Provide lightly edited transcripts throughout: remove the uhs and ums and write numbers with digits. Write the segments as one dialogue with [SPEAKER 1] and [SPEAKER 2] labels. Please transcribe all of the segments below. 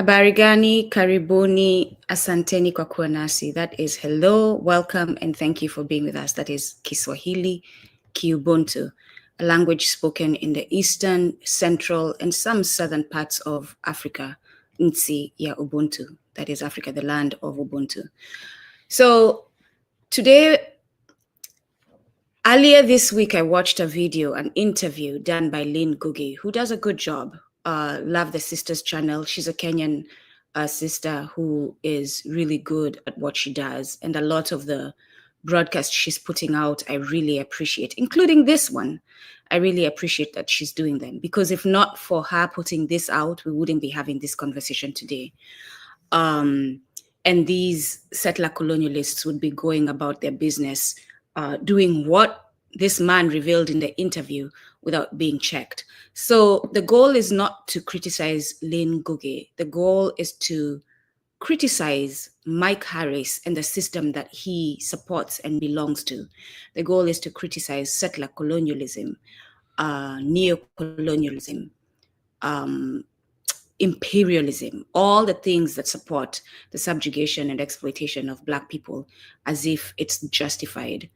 [SPEAKER 1] Habari gani, karibuni, asanteni kwa kuwa nasi. That is hello, welcome, and thank you for being with us. That is Kiswahili, Kiubuntu, a language spoken in the eastern, central, and some southern parts of Africa, Nsi ya Ubuntu. That is Africa, the land of Ubuntu. So today, earlier this week, I watched a video, an interview done by Lynn Ngugi, who does a good job. Love the Sisters channel. She's a Kenyan sister who is really good at what she does. And a lot of the broadcasts she's putting out, I really appreciate, including this one. I really appreciate that she's doing them, because if not for her putting this out, we wouldn't be having this conversation today. And these settler colonialists would be going about their business, doing what this man revealed in the interview without being checked. So the goal is not to criticize Lynn Ngugi. The goal is to criticize Mike Harries and the system that he supports and belongs to. The goal is to criticize settler colonialism, neo-colonialism, imperialism, all the things that support the subjugation and exploitation of Black people as if it's justified.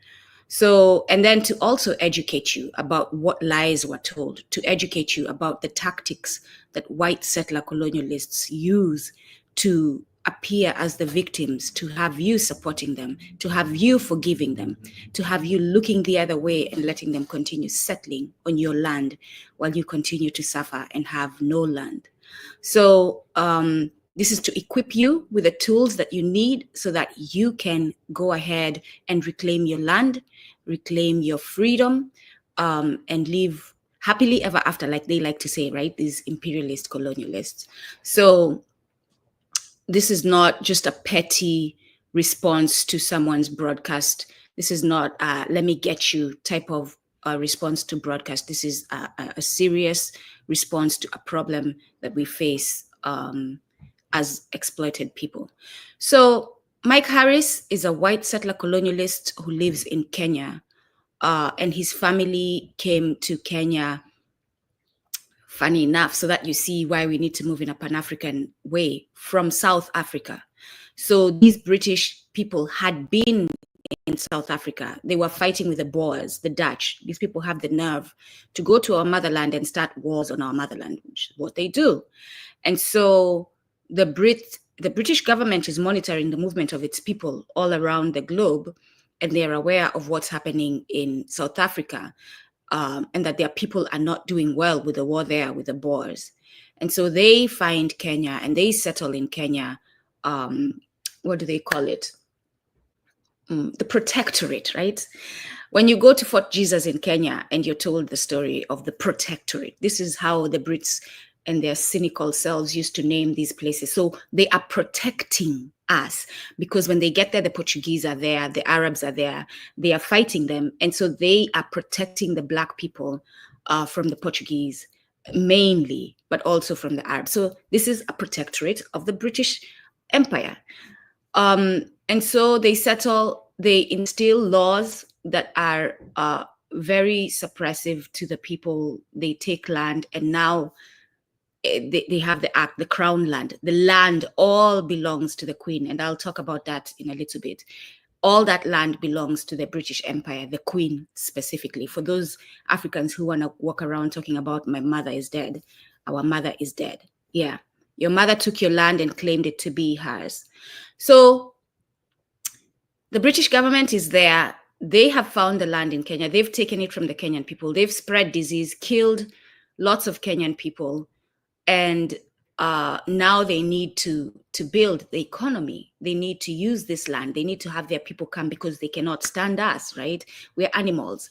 [SPEAKER 1] So, and then to also educate you about what lies were told, to educate you about the tactics that white settler colonialists use to appear as the victims, to have you supporting them, to have you forgiving them, to have you looking the other way and letting them continue settling on your land while you continue to suffer and have no land. So this is to equip you with the tools that you need so that you can go ahead and reclaim your land, reclaim your freedom, and live happily ever after, like they like to say, right? These imperialist colonialists. So this is not just a petty response to someone's broadcast. This is not let me get you type of response to broadcast. This is a serious response to a problem that we face as exploited people. So Mike Harries is a white settler colonialist who lives in Kenya, and his family came to Kenya, funny enough, so that you see why we need to move in a Pan-African way, from South Africa. So these British people had been in South Africa. They were fighting with the Boers, the Dutch. These people have the nerve to go to our motherland and start wars on our motherland, which is what they do. And so the British government is monitoring the movement of its people all around the globe, and they're aware of what's happening in South Africa, and that their people are not doing well with the war there with the Boers. And so they find Kenya and they settle in Kenya. What do they call it? The protectorate, right? When you go to Fort Jesus in Kenya and you're told the story of the protectorate, this is how the Brits and their cynical selves used to name these places. So they are protecting us, because when they get there, the Portuguese are there, the Arabs are there, they are fighting them. And so they are protecting the Black people from the Portuguese mainly, but also from the Arabs. So this is a protectorate of the British Empire. And so they settle, they instill laws that are very suppressive to the people. They take land, and now they have the act, the crown land. The land all belongs to the Queen, and I'll talk about that in a little bit. All that land belongs to the British Empire, the Queen specifically. For those Africans who want to walk around talking about my mother is dead, our mother is dead. Yeah, your mother took your land and claimed it to be hers. So the British government is there. They have found the land in Kenya. They've taken it from the Kenyan people. They've spread disease, killed lots of Kenyan people. And now they need to build the economy. They need to use this land. They need to have their people come, because they cannot stand us, right? We're animals.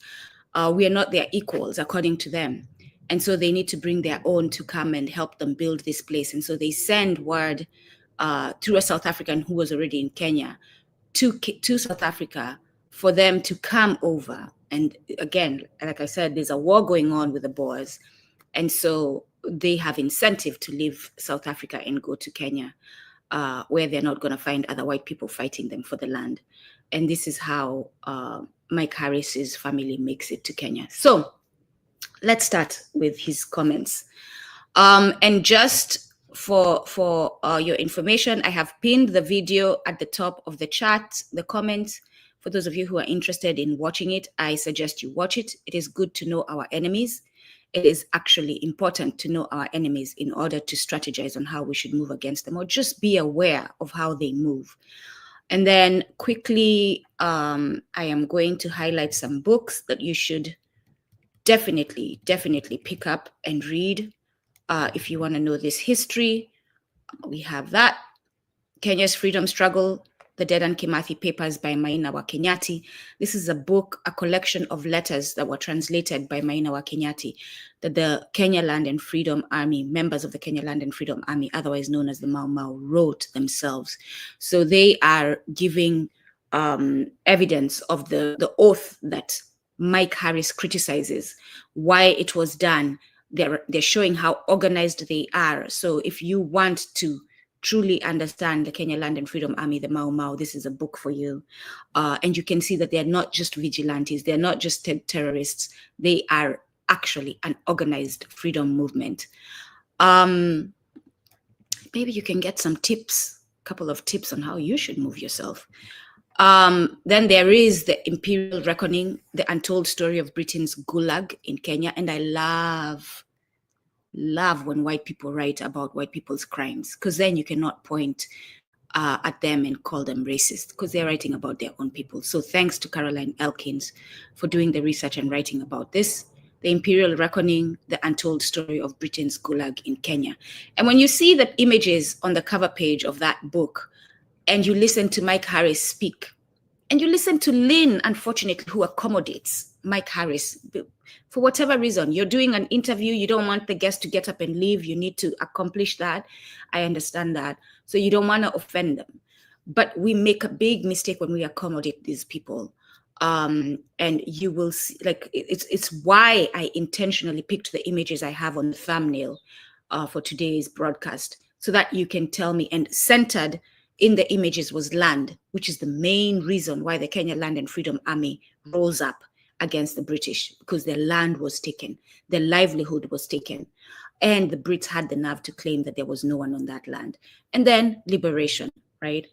[SPEAKER 1] We are not their equals, according to them. And so they need to bring their own to come and help them build this place. And so they send word through a South African who was already in Kenya to South Africa for them to come over. And again, like I said, there's a war going on with the Boers. And so they have incentive to leave South Africa and go to Kenya, where they're not going to find other white people fighting them for the land. And this is how Mike Harris's family makes it to Kenya. So let's start with his comments. And just for your information, I have pinned the video at the top of the chat, the comments. For those of you who are interested in watching it, I suggest you watch it. It is good to know our enemies. It is actually important to know our enemies in order to strategize on how we should move against them, or just be aware of how they move. And then quickly, I am going to highlight some books that you should definitely pick up and read if you want to know this history. We have that. Kenya's Freedom Struggle, The Dedan Kimathi Papers by Maina wa Kenyatta. This is a book, a collection of letters that were translated by Maina wa Kenyatta, that the Kenya Land and Freedom Army, members of the Kenya Land and Freedom Army, otherwise known as the Mau Mau, wrote themselves. So they are giving evidence of the oath that Mike Harries criticizes, why it was done. They're showing how organized they are. So if you want to truly understand the Kenya Land and Freedom Army, the Mau Mau, this is a book for you. And you can see that they're not just vigilantes, they're not just terrorists, they are actually an organized freedom movement. Maybe you can get some tips, a couple of tips on how you should move yourself. Then there is the Imperial Reckoning, the untold story of Britain's Gulag in Kenya. And I love when white people write about white people's crimes, because then you cannot point at them and call them racist, because they're writing about their own people. So thanks to Caroline Elkins for doing the research and writing about this. The Imperial Reckoning, the untold story of Britain's Gulag in Kenya. And when you see the images on the cover page of that book, and you listen to Mike Harries speak, and you listen to Lynn, unfortunately, who accommodates Mike Harries. For whatever reason, you're doing an interview, you don't want the guest to get up and leave, you need to accomplish that. I understand that. So you don't want to offend them. But we make a big mistake when we accommodate these people. And you will see, like, it's why I intentionally picked the images I have on the thumbnail for today's broadcast, so that you can tell me. And centered in the images was land, which is the main reason why the Kenya Land and Freedom Army rose up against the British, because their land was taken, their livelihood was taken, and the Brits had the nerve to claim that there was no one on that land. And then liberation, right?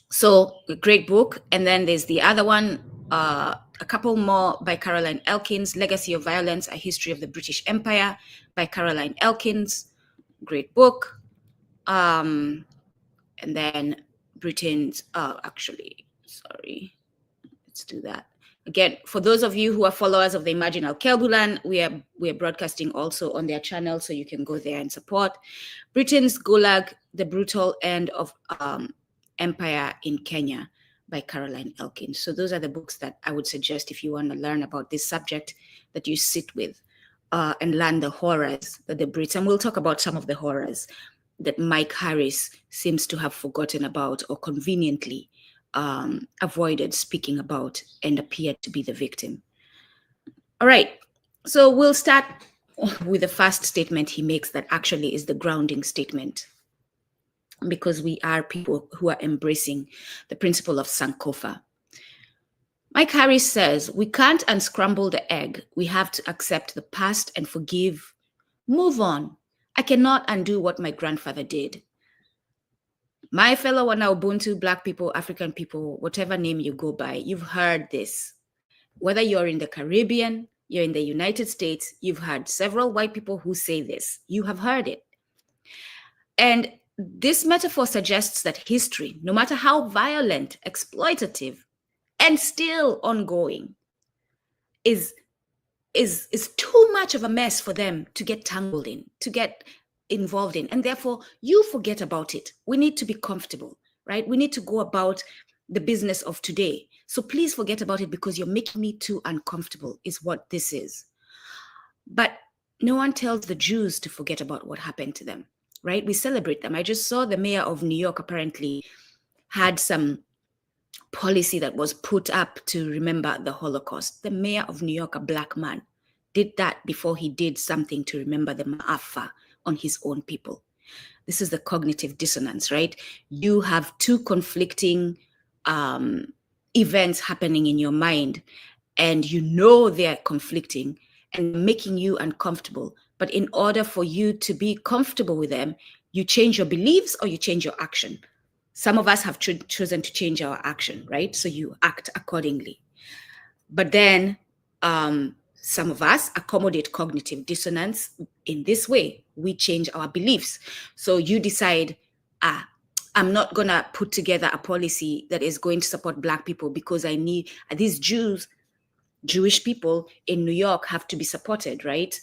[SPEAKER 1] So a great book. And then there's the other one, a couple more by Caroline Elkins, Legacy of Violence, A History of the British Empire by Caroline Elkins, great book. And then Britain's, let's do that. Again, for those of you who are followers of the Imaginal Kelbulan, we are broadcasting also on their channel, so you can go there and support. Britain's Gulag, The Brutal End of Empire in Kenya by Caroline Elkins. So those are the books that I would suggest if you want to learn about this subject, that you sit with and learn the horrors that the Brits, and we'll talk about some of the horrors that Mike Harries seems to have forgotten about, or conveniently avoided speaking about, and appeared to be the victim. All right, so we'll start with the first statement he makes that actually is the grounding statement, because we are people who are embracing the principle of Sankofa. Mike Harries says, we can't unscramble the egg. We have to accept the past and forgive. Move on. I cannot undo what my grandfather did. My fellow Wana Ubuntu, Black people, African people, whatever name you go by, you've heard this. Whether you're in the Caribbean, you're in the United States, you've heard several white people who say this. You have heard it. And this metaphor suggests that history, no matter how violent, exploitative, and still ongoing, is too much of a mess for them to get tangled in, to get involved in, and therefore you forget about it. We need to be comfortable, right? We need to go about the business of today. So please forget about it, because you're making me too uncomfortable, is what this is. But no one tells the Jews to forget about what happened to them, right? We celebrate them. I just saw the mayor of New York apparently had some policy that was put up to remember the Holocaust. The mayor of New York, a Black man, did that before he did something to remember the Ma'afa on his own people. This is the cognitive dissonance, right? You have two conflicting events happening in your mind, and you know they're conflicting and making you uncomfortable. But in order for you to be comfortable with them, You change your beliefs or you change your action. Some of us have chosen to change our action, right? So you act accordingly. But then some of us accommodate cognitive dissonance in this way. We change our beliefs. So you decide, I'm not going to put together a policy that is going to support Black people because I need these Jewish people in New York have to be supported, right?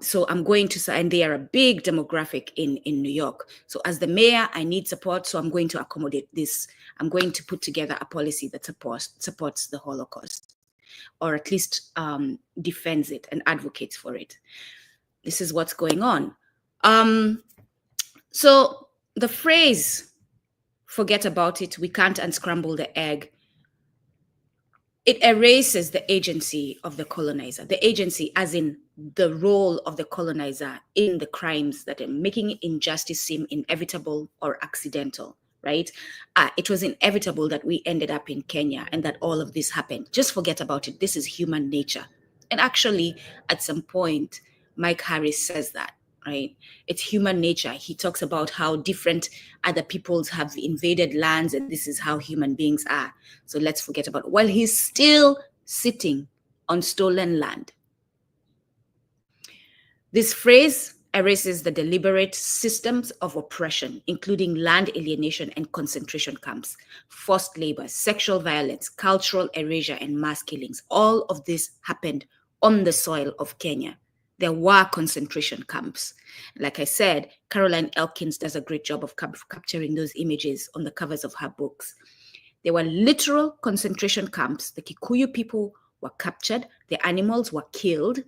[SPEAKER 1] So I'm going to, and they are a big demographic in New York. So as the mayor, I need support. So I'm going to accommodate this. I'm going to put together a policy that supports the Holocaust, or at least defends it and advocates for it. This is what's going on. So the phrase, forget about it, we can't unscramble the egg, it erases the agency of the colonizer, the agency as in the role of the colonizer in the crimes that are making injustice seem inevitable or accidental, right? It was inevitable that we ended up in Kenya and that all of this happened. Just forget about it. This is human nature. And actually, at some point, Mike Harries says that, right? It's human nature. He talks about how different other peoples have invaded lands and this is how human beings are. So let's forget about it. While he's still sitting on stolen land. This phrase erases the deliberate systems of oppression, including land alienation and concentration camps, forced labor, sexual violence, cultural erasure, and mass killings. All of this happened on the soil of Kenya. There were concentration camps. Like I said, Caroline Elkins does a great job of capturing those images on the covers of her books. There were literal concentration camps. The Kikuyu people were captured. The animals were killed.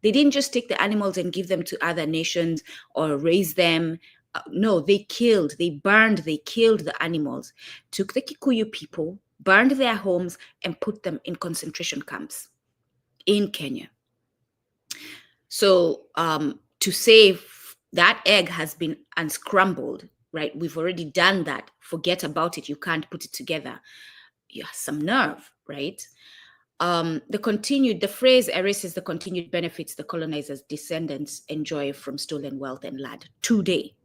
[SPEAKER 1] They didn't just take the animals and give them to other nations or raise them. No, they killed, they burned, they killed the animals, took the Kikuyu people, burned their homes, and put them in concentration camps in Kenya. So to say that egg has been unscrambled, right? We've already done that. Forget about it. You can't put it together. You have some nerve, right? The phrase erases the continued benefits the colonizers' descendants enjoy from stolen wealth and land today.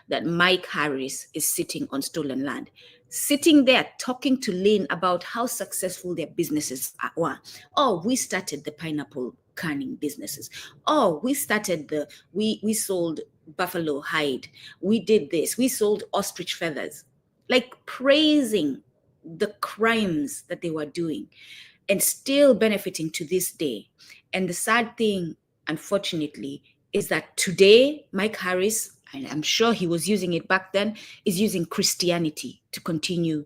[SPEAKER 1] That Mike Harries is sitting on stolen land, sitting there talking to Lynn about how successful their businesses were. Oh, we started the pineapple canning businesses. Oh, we started we sold buffalo hide. We did this. We sold ostrich feathers. Like praising the crimes that they were doing and still benefiting to this day. And the sad thing, unfortunately, is that today, Mike Harries, and I'm sure he was using it back then, is using Christianity to continue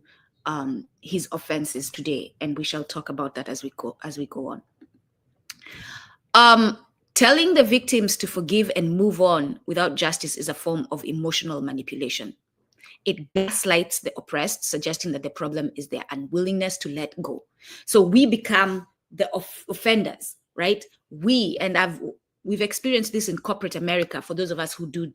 [SPEAKER 1] his offenses today. And we shall talk about that as we go on. Telling the victims to forgive and move on without justice is a form of emotional manipulation. It gaslights the oppressed, suggesting that the problem is their unwillingness to let go. So we become the offenders, right? We've experienced this in corporate America. For those of us who did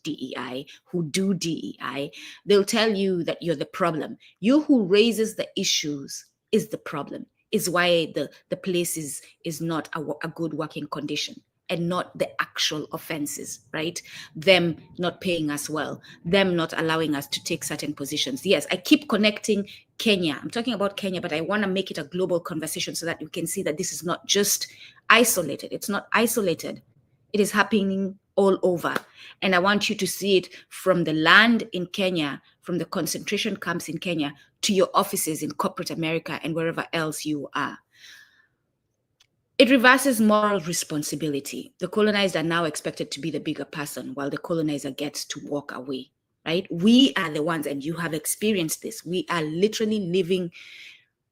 [SPEAKER 1] DEI, who do DEI, they'll tell you that you're the problem. You who raises the issues is the problem. Is why the place is not a good working condition, and not the actual offenses, right? Them not paying us well, them not allowing us to take certain positions. Yes, I keep connecting Kenya. I'm talking about Kenya, but I want to make it a global conversation so that you can see that this is not just isolated. It's not isolated. It is happening all over. And I want you to see it from the land in Kenya, from the concentration camps in Kenya, to your offices in corporate America and wherever else you are. It reverses moral responsibility. The colonized are now expected to be the bigger person while the colonizer gets to walk away, right? We are the ones, and you have experienced this. We are literally living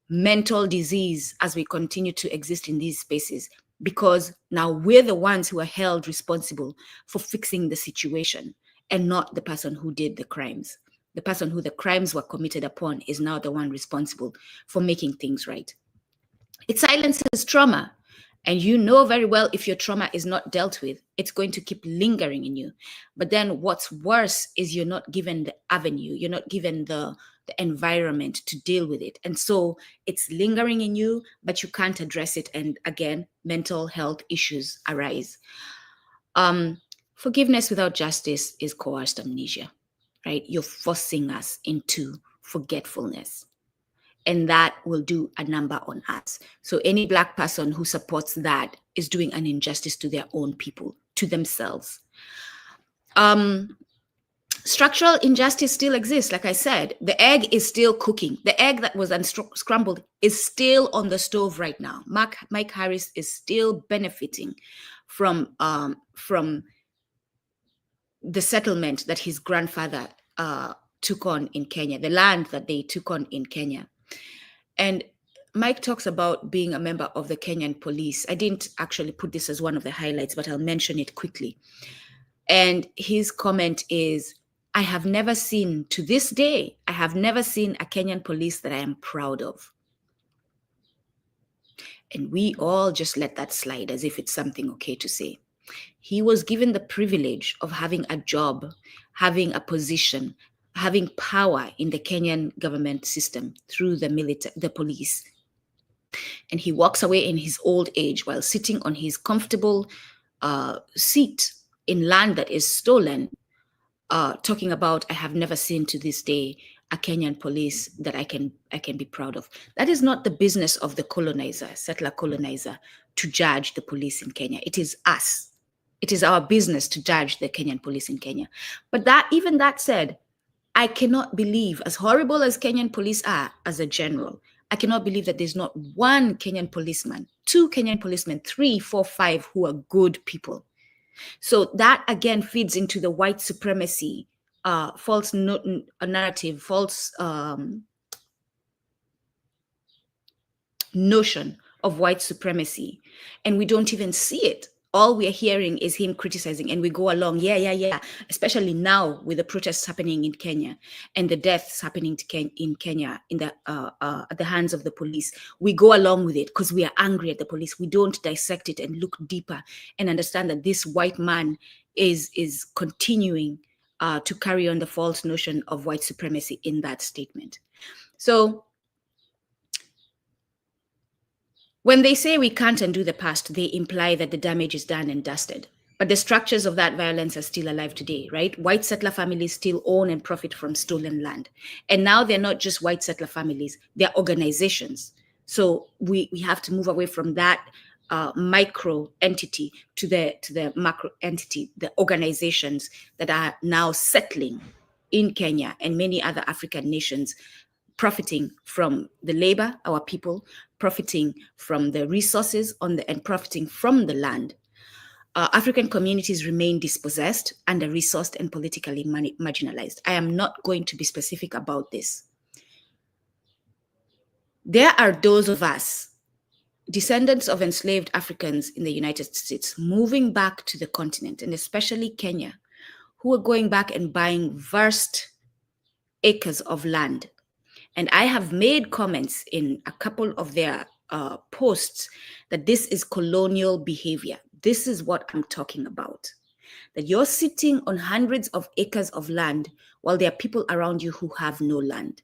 [SPEAKER 1] mental disease as we continue to exist in these spaces, because now we're the ones who are held responsible for fixing the situation and not the person who did the crimes. The person who the crimes were committed upon is now the one responsible for making things right. It silences trauma. And you know very well, if your trauma is not dealt with, it's going to keep lingering in you. But then what's worse is you're not given the avenue, you're not given the environment to deal with it. And so it's lingering in you, but you can't address it. And again, mental health issues arise. Forgiveness without justice is coerced amnesia, right? You're forcing us into forgetfulness. And that will do a number on us. So any Black person who supports that is doing an injustice to their own people, to themselves. Structural injustice still exists. Like I said, the egg is still cooking. The egg that was unscrambled is still on the stove right now. Mike Harries is still benefiting from the settlement that his grandfather took on in Kenya, the land that they took on in Kenya. And Mike talks about being a member of the Kenyan police. I didn't actually put this as one of the highlights, but I'll mention it quickly. And his comment is, I have never seen, to this day, I have never seen a Kenyan police that I am proud of. And we all just let that slide as if it's something okay to say. He was given the privilege of having a job, having a position, having power in the Kenyan government system through the police. And he walks away in his old age while sitting on his comfortable seat in land that is stolen, talking about, I have never seen to this day a Kenyan police that I can be proud of. That is not the business of the colonizer, settler colonizer, to judge the police in Kenya. It is us. It is our business to judge the Kenyan police in Kenya. But even that said, I cannot believe, as horrible as Kenyan police are as a general, I cannot believe that there's not one Kenyan policeman, 2 Kenyan policemen, 3, 4, 5 who are good people. So that again feeds into the white supremacy, false narrative, false notion of white supremacy. And we don't even see it. All we are hearing is him criticizing, and we go along, yeah, especially now with the protests happening in Kenya and the deaths happening in Kenya at the hands of the police. We go along with it because we are angry at the police. We don't dissect it and look deeper and understand that this white man is continuing to carry on the false notion of white supremacy in that statement. So when they say we can't undo the past, they imply that the damage is done and dusted. But the structures of that violence are still alive today, right? White settler families still own and profit from stolen land. And now they're not just white settler families, they're organizations. So we have to move away from that micro entity to the macro entity, the organizations that are now settling in Kenya and many other African nations, profiting from the labor, our people, profiting from the resources and profiting from the land. African communities remain dispossessed, under-resourced, and politically marginalized. I am not going to be specific about this. There are those of us, descendants of enslaved Africans in the United States, moving back to the continent, and especially Kenya, who are going back and buying vast acres of land. And I have made comments in a couple of their posts that this is colonial behavior. This is what I'm talking about. That you're sitting on hundreds of acres of land while there are people around you who have no land.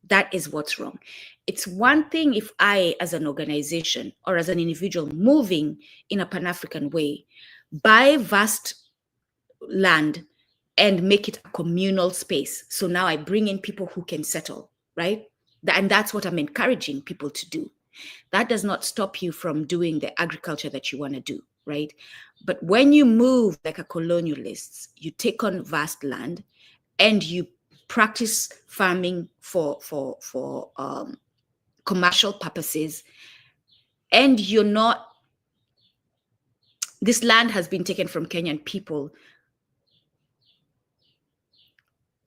[SPEAKER 1] That is what's wrong. It's one thing if I, as an organization or as an individual moving in a Pan-African way, buy vast land and make it a communal space. So now I bring in people who can settle. Right? And that's what I'm encouraging people to do. That does not stop you from doing the agriculture that you want to do, right? But when you move like a colonialist, you take on vast land and you practice farming for commercial purposes, and you're not, this land has been taken from Kenyan people,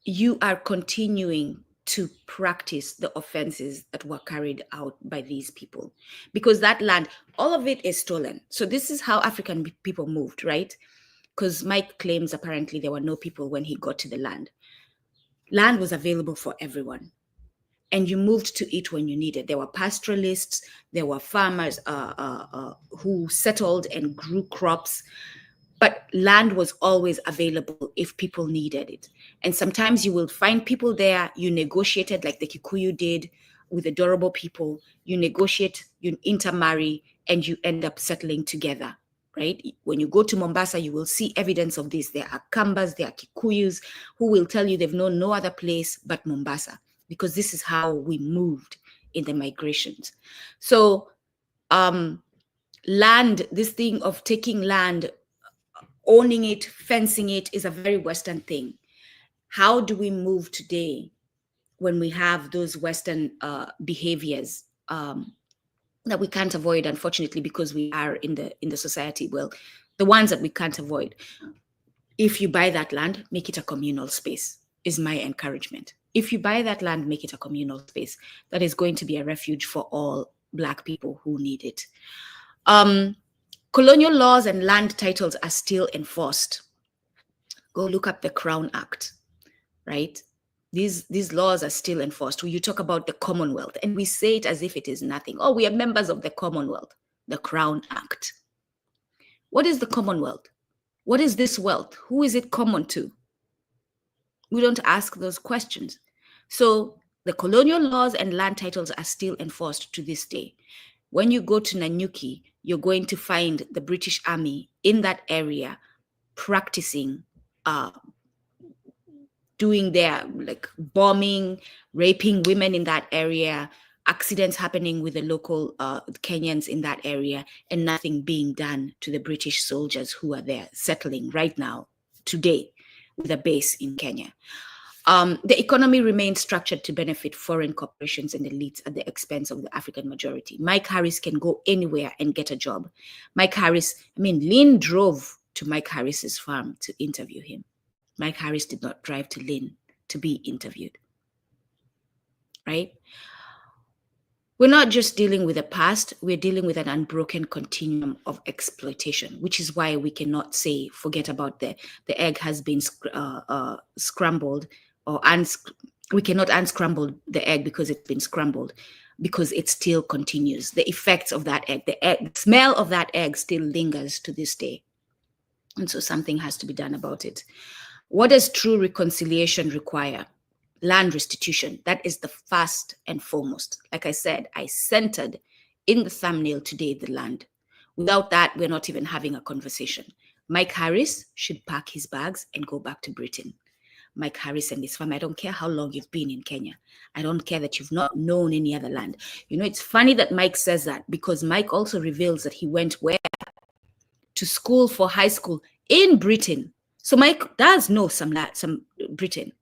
[SPEAKER 1] you are continuing to practice the offenses that were carried out by these people. Because that land, all of it is stolen. So this is how African people moved, right? Because Mike claims apparently there were no people when he got to the land. Land was available for everyone. And you moved to it when you needed. There were pastoralists, there were farmers who settled and grew crops. But land was always available if people needed it. And sometimes you will find people there, you negotiated like the Kikuyu did with the Dorobo people, you negotiate, you intermarry, and you end up settling together, right? When you go to Mombasa, you will see evidence of this. There are Kambas, there are Kikuyus who will tell you they've known no other place but Mombasa, because this is how we moved in the migrations. So land, this thing of taking land, owning it, fencing it, is a very Western thing. How do we move today when we have those Western behaviors that we can't avoid, unfortunately, because we are in the society? Well, the ones that we can't avoid. If you buy that land, make it a communal space, is my encouragement. If you buy that land, make it a communal space that is going to be a refuge for all Black people who need it. Colonial laws and land titles are still enforced. Go look up the Crown Act, right? These laws are still enforced. You talk about the Commonwealth, and we say it as if it is nothing. Oh, we are members of the Commonwealth, the Crown Act. What is the Commonwealth? What is this wealth? Who is it common to? We don't ask those questions. So the colonial laws and land titles are still enforced to this day. When you go to Nanyuki, you're going to find the British Army in that area practicing, doing their bombing, raping women in that area, accidents happening with the local Kenyans in that area, and nothing being done to the British soldiers who are there settling right now, today, with a base in Kenya. The economy remains structured to benefit foreign corporations and elites at the expense of the African majority. Mike Harries can go anywhere and get a job. Mike Harris, Lynn drove to Mike Harris's farm to interview him. Mike Harris did not drive to Lynn to be interviewed, right? We're not just dealing with the past, we're dealing with an unbroken continuum of exploitation, which is why we cannot say, forget about the egg has been scrambled, or we cannot unscramble the egg because it's been scrambled, because it still continues. The effects of that egg, the smell of that egg still lingers to this day. And so something has to be done about it. What does true reconciliation require? Land restitution. That is the first and foremost. Like I said, I centered in the thumbnail today the land. Without that, we're not even having a conversation. Mike Harris should pack his bags and go back to Britain. Mike Harris and his family. I don't care how long you've been in Kenya. I don't care that you've not known any other land. You know, it's funny that Mike says that, because Mike also reveals that he went where? To school for high school in Britain. So Mike does know some Britain.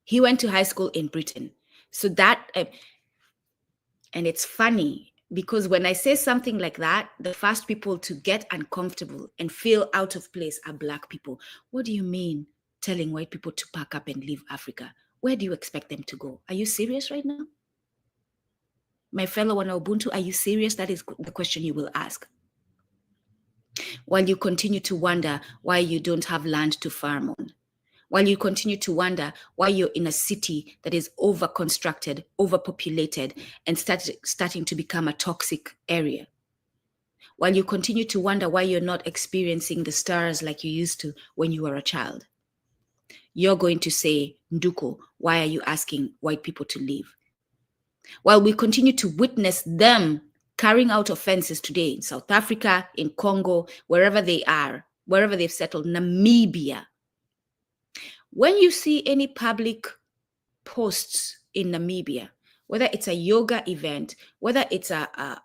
[SPEAKER 1] He went to high school in Britain. So that, and it's funny because when I say something like that, the first people to get uncomfortable and feel out of place are Black people. What do you mean telling white people to pack up and leave Africa? Where do you expect them to go? Are you serious right now? My fellow Wana Ubuntu, are you serious? That is the question you will ask. While you continue to wonder why you don't have land to farm on. While you continue to wonder why you're in a city that is over-constructed, overpopulated, and starting to become a toxic area. While you continue to wonder why you're not experiencing the stars like you used to when you were a child. You're going to say, Nduko, why are you asking white people to leave? While we continue to witness them carrying out offenses today in South Africa, in Congo, wherever they are, wherever they've settled, Namibia. When you see any public posts in Namibia, whether it's a yoga event, whether it's a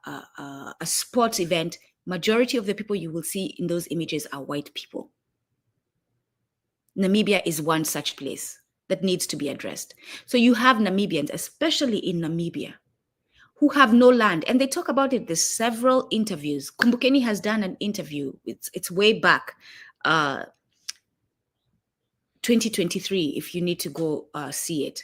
[SPEAKER 1] sports event, majority of the people you will see in those images are white people. Namibia is one such place that needs to be addressed. So you have Namibians, especially in Namibia, who have no land. And they talk about it. There's several interviews. Kumbukeni has done an interview. It's way back. 2023, if you need to go see it.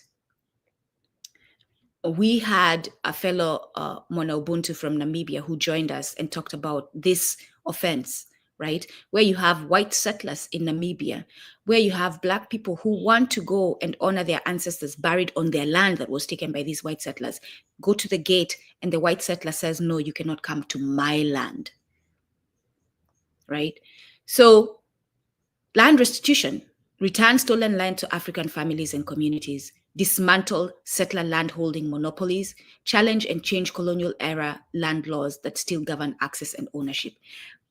[SPEAKER 1] We had a fellow Mwana Ubuntu from Namibia who joined us and talked about this offense, right? Where you have white settlers in Namibia, where you have Black people who want to go and honor their ancestors buried on their land that was taken by these white settlers, go to the gate and the white settler says, no, you cannot come to my land, right? So land restitution, return stolen land to African families and communities, dismantle settler landholding monopolies, challenge and change colonial era land laws that still govern access and ownership.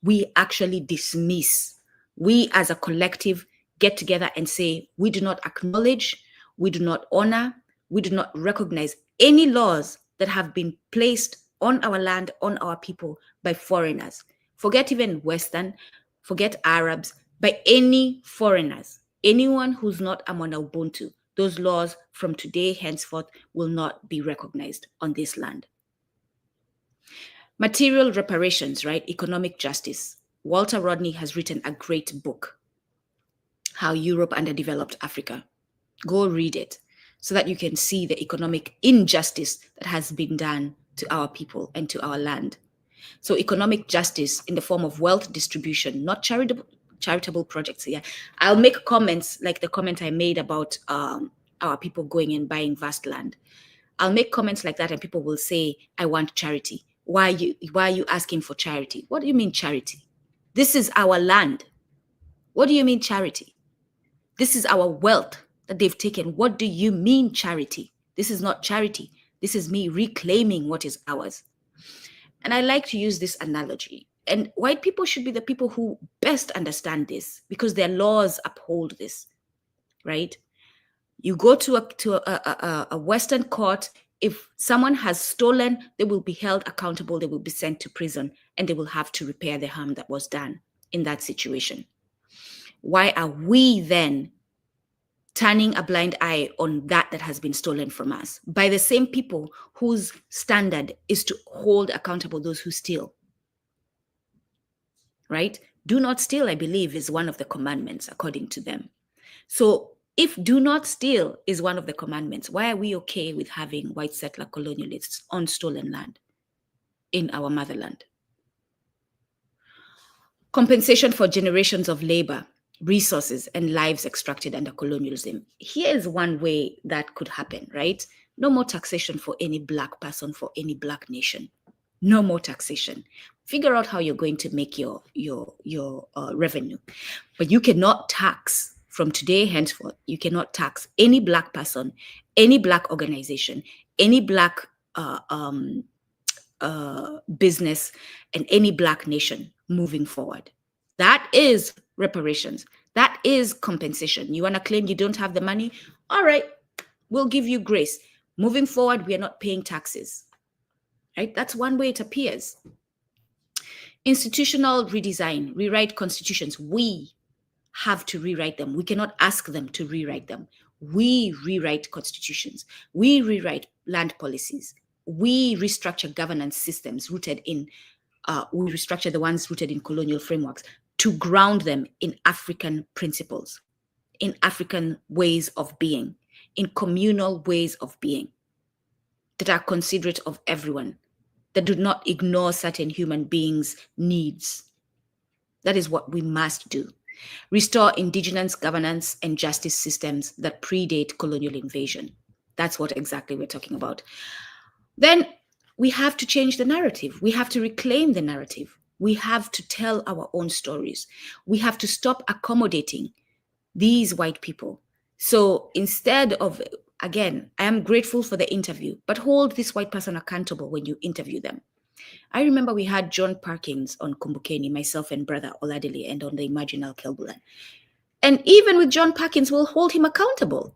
[SPEAKER 1] we actually dismiss. We as a collective get together and say, we do not acknowledge, we do not honor, we do not recognize any laws that have been placed on our land, on our people by foreigners. Forget even Western, forget Arabs, by any foreigners. Anyone who's not Amon Ubuntu, those laws from today henceforth will not be recognized on this land. Material reparations, right? Economic justice. Walter Rodney has written a great book, How Europe Underdeveloped Africa. Go read it so that you can see the economic injustice that has been done to our people and to our land. So economic justice in the form of wealth distribution, not charitable projects. Yeah, I'll make comments like the comment I made about our people going and buying vast land. I'll make comments like that and people will say, I want charity. Why are you asking for charity? What do you mean charity? This is our land. What do you mean charity? This is our wealth that they've taken. What do you mean charity? This is not charity. This is me reclaiming what is ours. And I like to use this analogy. And white people should be the people who best understand this because their laws uphold this, right? You go to a Western court, if someone has stolen, they will be held accountable, they will be sent to prison, and they will have to repair the harm that was done in that situation. Why are we then turning a blind eye on that has been stolen from us by the same people whose standard is to hold accountable those who steal? Right? Do not steal, I believe, is one of the commandments according to them. So if do not steal is one of the commandments, why are we okay with having white settler colonialists on stolen land in our motherland? Compensation for generations of labor, resources, and lives extracted under colonialism. Here's one way that could happen, right? No more taxation for any Black person, for any Black nation. No more taxation. Figure out how you're going to make your revenue. But you cannot tax from today henceforth. You cannot tax any Black person, any Black organization, any Black business, and any Black nation moving forward. That is reparations. That is compensation. You want to claim you don't have the money? All right, we'll give you grace. Moving forward, we are not paying taxes. Right? That's one way it appears. Institutional redesign, rewrite constitutions. We have to rewrite them. We cannot ask them to rewrite them. We rewrite constitutions. We rewrite land policies. We restructure governance systems rooted in, we restructure the ones rooted in colonial frameworks to ground them in African principles, in African ways of being, in communal ways of being that are considerate of everyone, that do not ignore certain human beings' needs. That is what we must do. Restore indigenous governance and justice systems that predate colonial invasion. That's what exactly we're talking about. Then we have to change the narrative. We have to reclaim the narrative. We have to tell our own stories. We have to stop accommodating these white people. So instead of, again, I am grateful for the interview, but hold this white person accountable when you interview them. I remember we had John Parkins on Kumbukeni, myself and brother Oladile, and on the Imaginal Kelbulan. And even with John Parkins, we'll hold him accountable.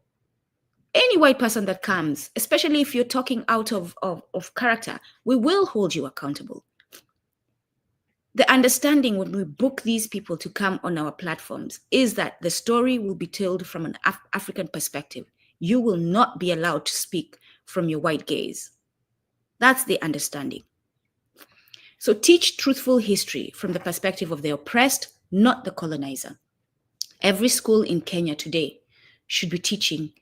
[SPEAKER 1] Any white person that comes, especially if you're talking out of character, we will hold you accountable. The understanding when we book these people to come on our platforms is that the story will be told from an African perspective. You will not be allowed to speak from your white gaze. That's the understanding. So teach truthful history from the perspective of the oppressed, not the colonizer. Every school in Kenya today should be teaching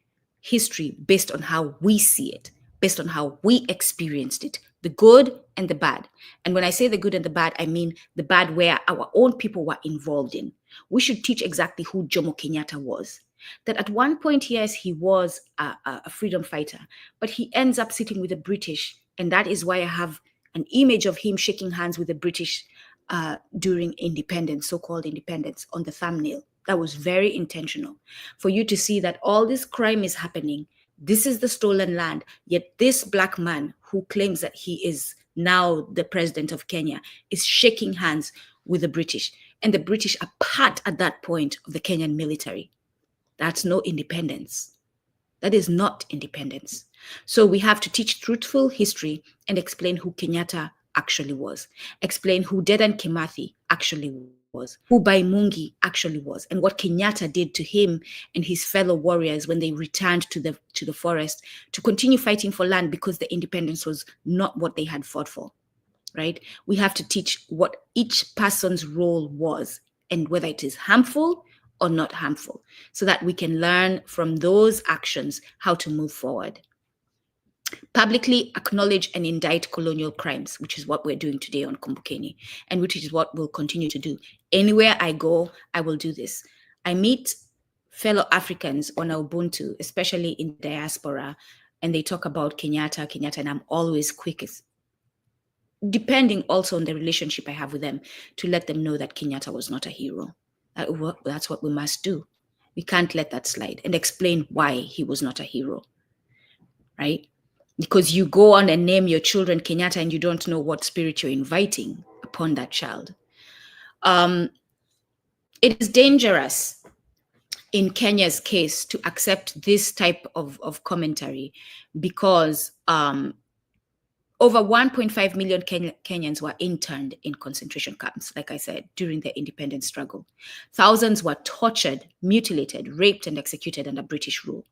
[SPEAKER 1] history based on how we see it, based on how we experienced it, the good and the bad. And when I say the good and the bad, I mean the bad where our own people were involved in. We should teach exactly who Jomo Kenyatta was. That at one point, yes, he was a freedom fighter, but he ends up sitting with the British. And that is why I have an image of him shaking hands with the British during independence, so-called independence, on the thumbnail. That was very intentional for you to see that all this crime is happening. This is the stolen land. Yet this Black man who claims that he is now the president of Kenya is shaking hands with the British. And the British are part at that point of the Kenyan military. That's no independence. That is not independence. So we have to teach truthful history and explain who Kenyatta actually was, explain who Dedan Kimathi actually was, who Bai Mungi actually was, and what Kenyatta did to him and his fellow warriors when they returned to the forest to continue fighting for land because the independence was not what they had fought for, right? We have to teach what each person's role was and whether it is harmful or not harmful, so that we can learn from those actions how to move forward. Publicly acknowledge and indict colonial crimes, which is what we're doing today on Kumbukeni, and which is what we'll continue to do. Anywhere I go, I will do this. I meet fellow Africans on Ubuntu, especially in diaspora, and they talk about Kenyatta, and I'm always quickest, depending also on the relationship I have with them, to let them know that Kenyatta was not a hero. That's what we must do. We can't let that slide, and explain why he was not a hero, right? Because you go on and name your children Kenyatta and you don't know what spirit you're inviting upon that child. It is dangerous in Kenya's case to accept this type of commentary because over 1.5 million Kenyans were interned in concentration camps, like I said, during the independence struggle. Thousands were tortured, mutilated, raped, and executed under British rule.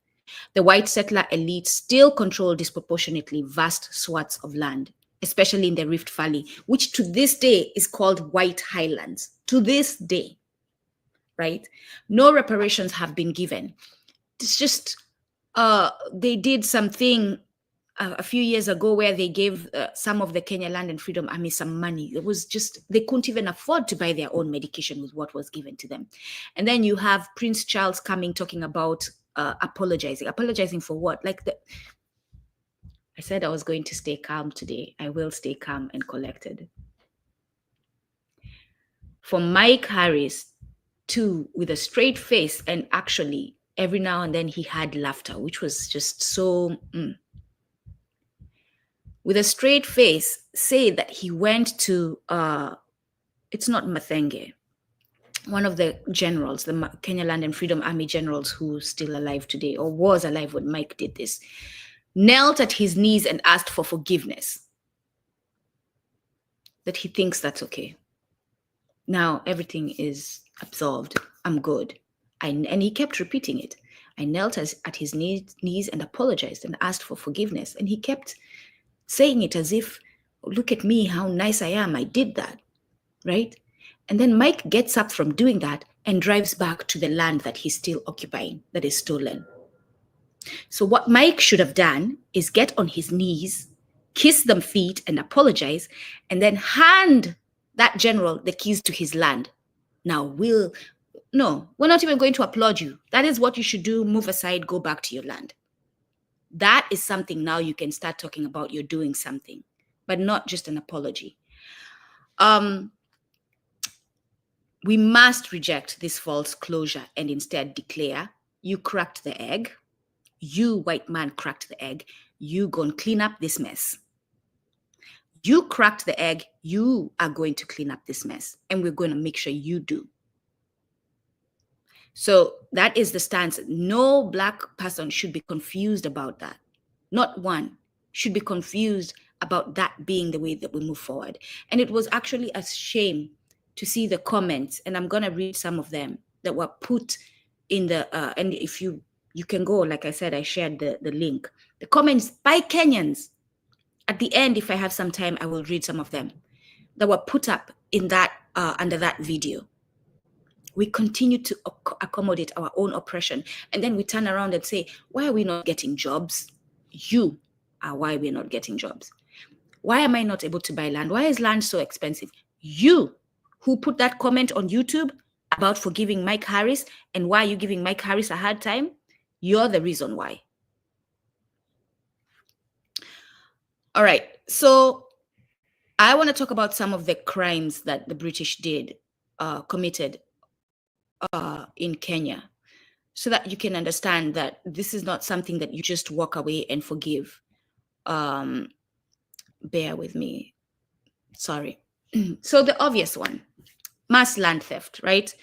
[SPEAKER 1] The white settler elite still control disproportionately vast swaths of land, especially in the Rift Valley, which to this day is called White Highlands. To this day, right? No reparations have been given. It's just, they did something a few years ago where they gave some of the Kenya Land and Freedom Army some money. It was just, they couldn't even afford to buy their own medication with what was given to them. And then you have Prince Charles coming, talking about apologizing for what? Like I said I was going to stay calm today. I will stay calm and collected. For Mike Harries to, with a straight face, and actually every now and then he had laughter, which was just so, with a straight face, say that he went to, it's not Mathenge, one of the generals, the Kenya Land and Freedom Army generals who's still alive today, or was alive when Mike did this, knelt at his knees and asked for forgiveness. That he thinks that's okay. Now everything is absolved. I'm good. And he kept repeating it. I knelt at his knees and apologized and asked for forgiveness. And he kept saying it as if, look at me, how nice I am. I did that, right? And then Mike gets up from doing that and drives back to the land that he's still occupying, that is stolen. So what Mike should have done is get on his knees, kiss them feet and apologize, and then hand that general the keys to his land. Now, we're not even going to applaud you. That is what you should do. Move aside, go back to your land. That is something now you can start talking about you're doing something, but not just an apology. We must reject this false closure and instead declare, you cracked the egg. You, white man, cracked the egg. You go and clean up this mess. You cracked the egg. You are going to clean up this mess. And we're going to make sure you do. So that is the stance. No Black person should be confused about that. Not one should be confused about that being the way that we move forward. And it was actually a shame to see the comments, and I'm going to read some of them that were put in the, and if you can go, like I said, I shared the link. The comments by Kenyans. At the end, if I have some time, I will read some of them that were put up in that, under that video. We continue to accommodate our own oppression. And then we turn around and say, why are we not getting jobs? You are why we're not getting jobs. Why am I not able to buy land? Why is land so expensive? You who put that comment on YouTube about forgiving Mike Harries and why are you giving Mike Harries a hard time? You're the reason why. All right. So I want to talk about some of the crimes that the British committed in Kenya, so that you can understand that this is not something that you just walk away and forgive. Bear with me. Sorry. So the obvious one, mass land theft, right?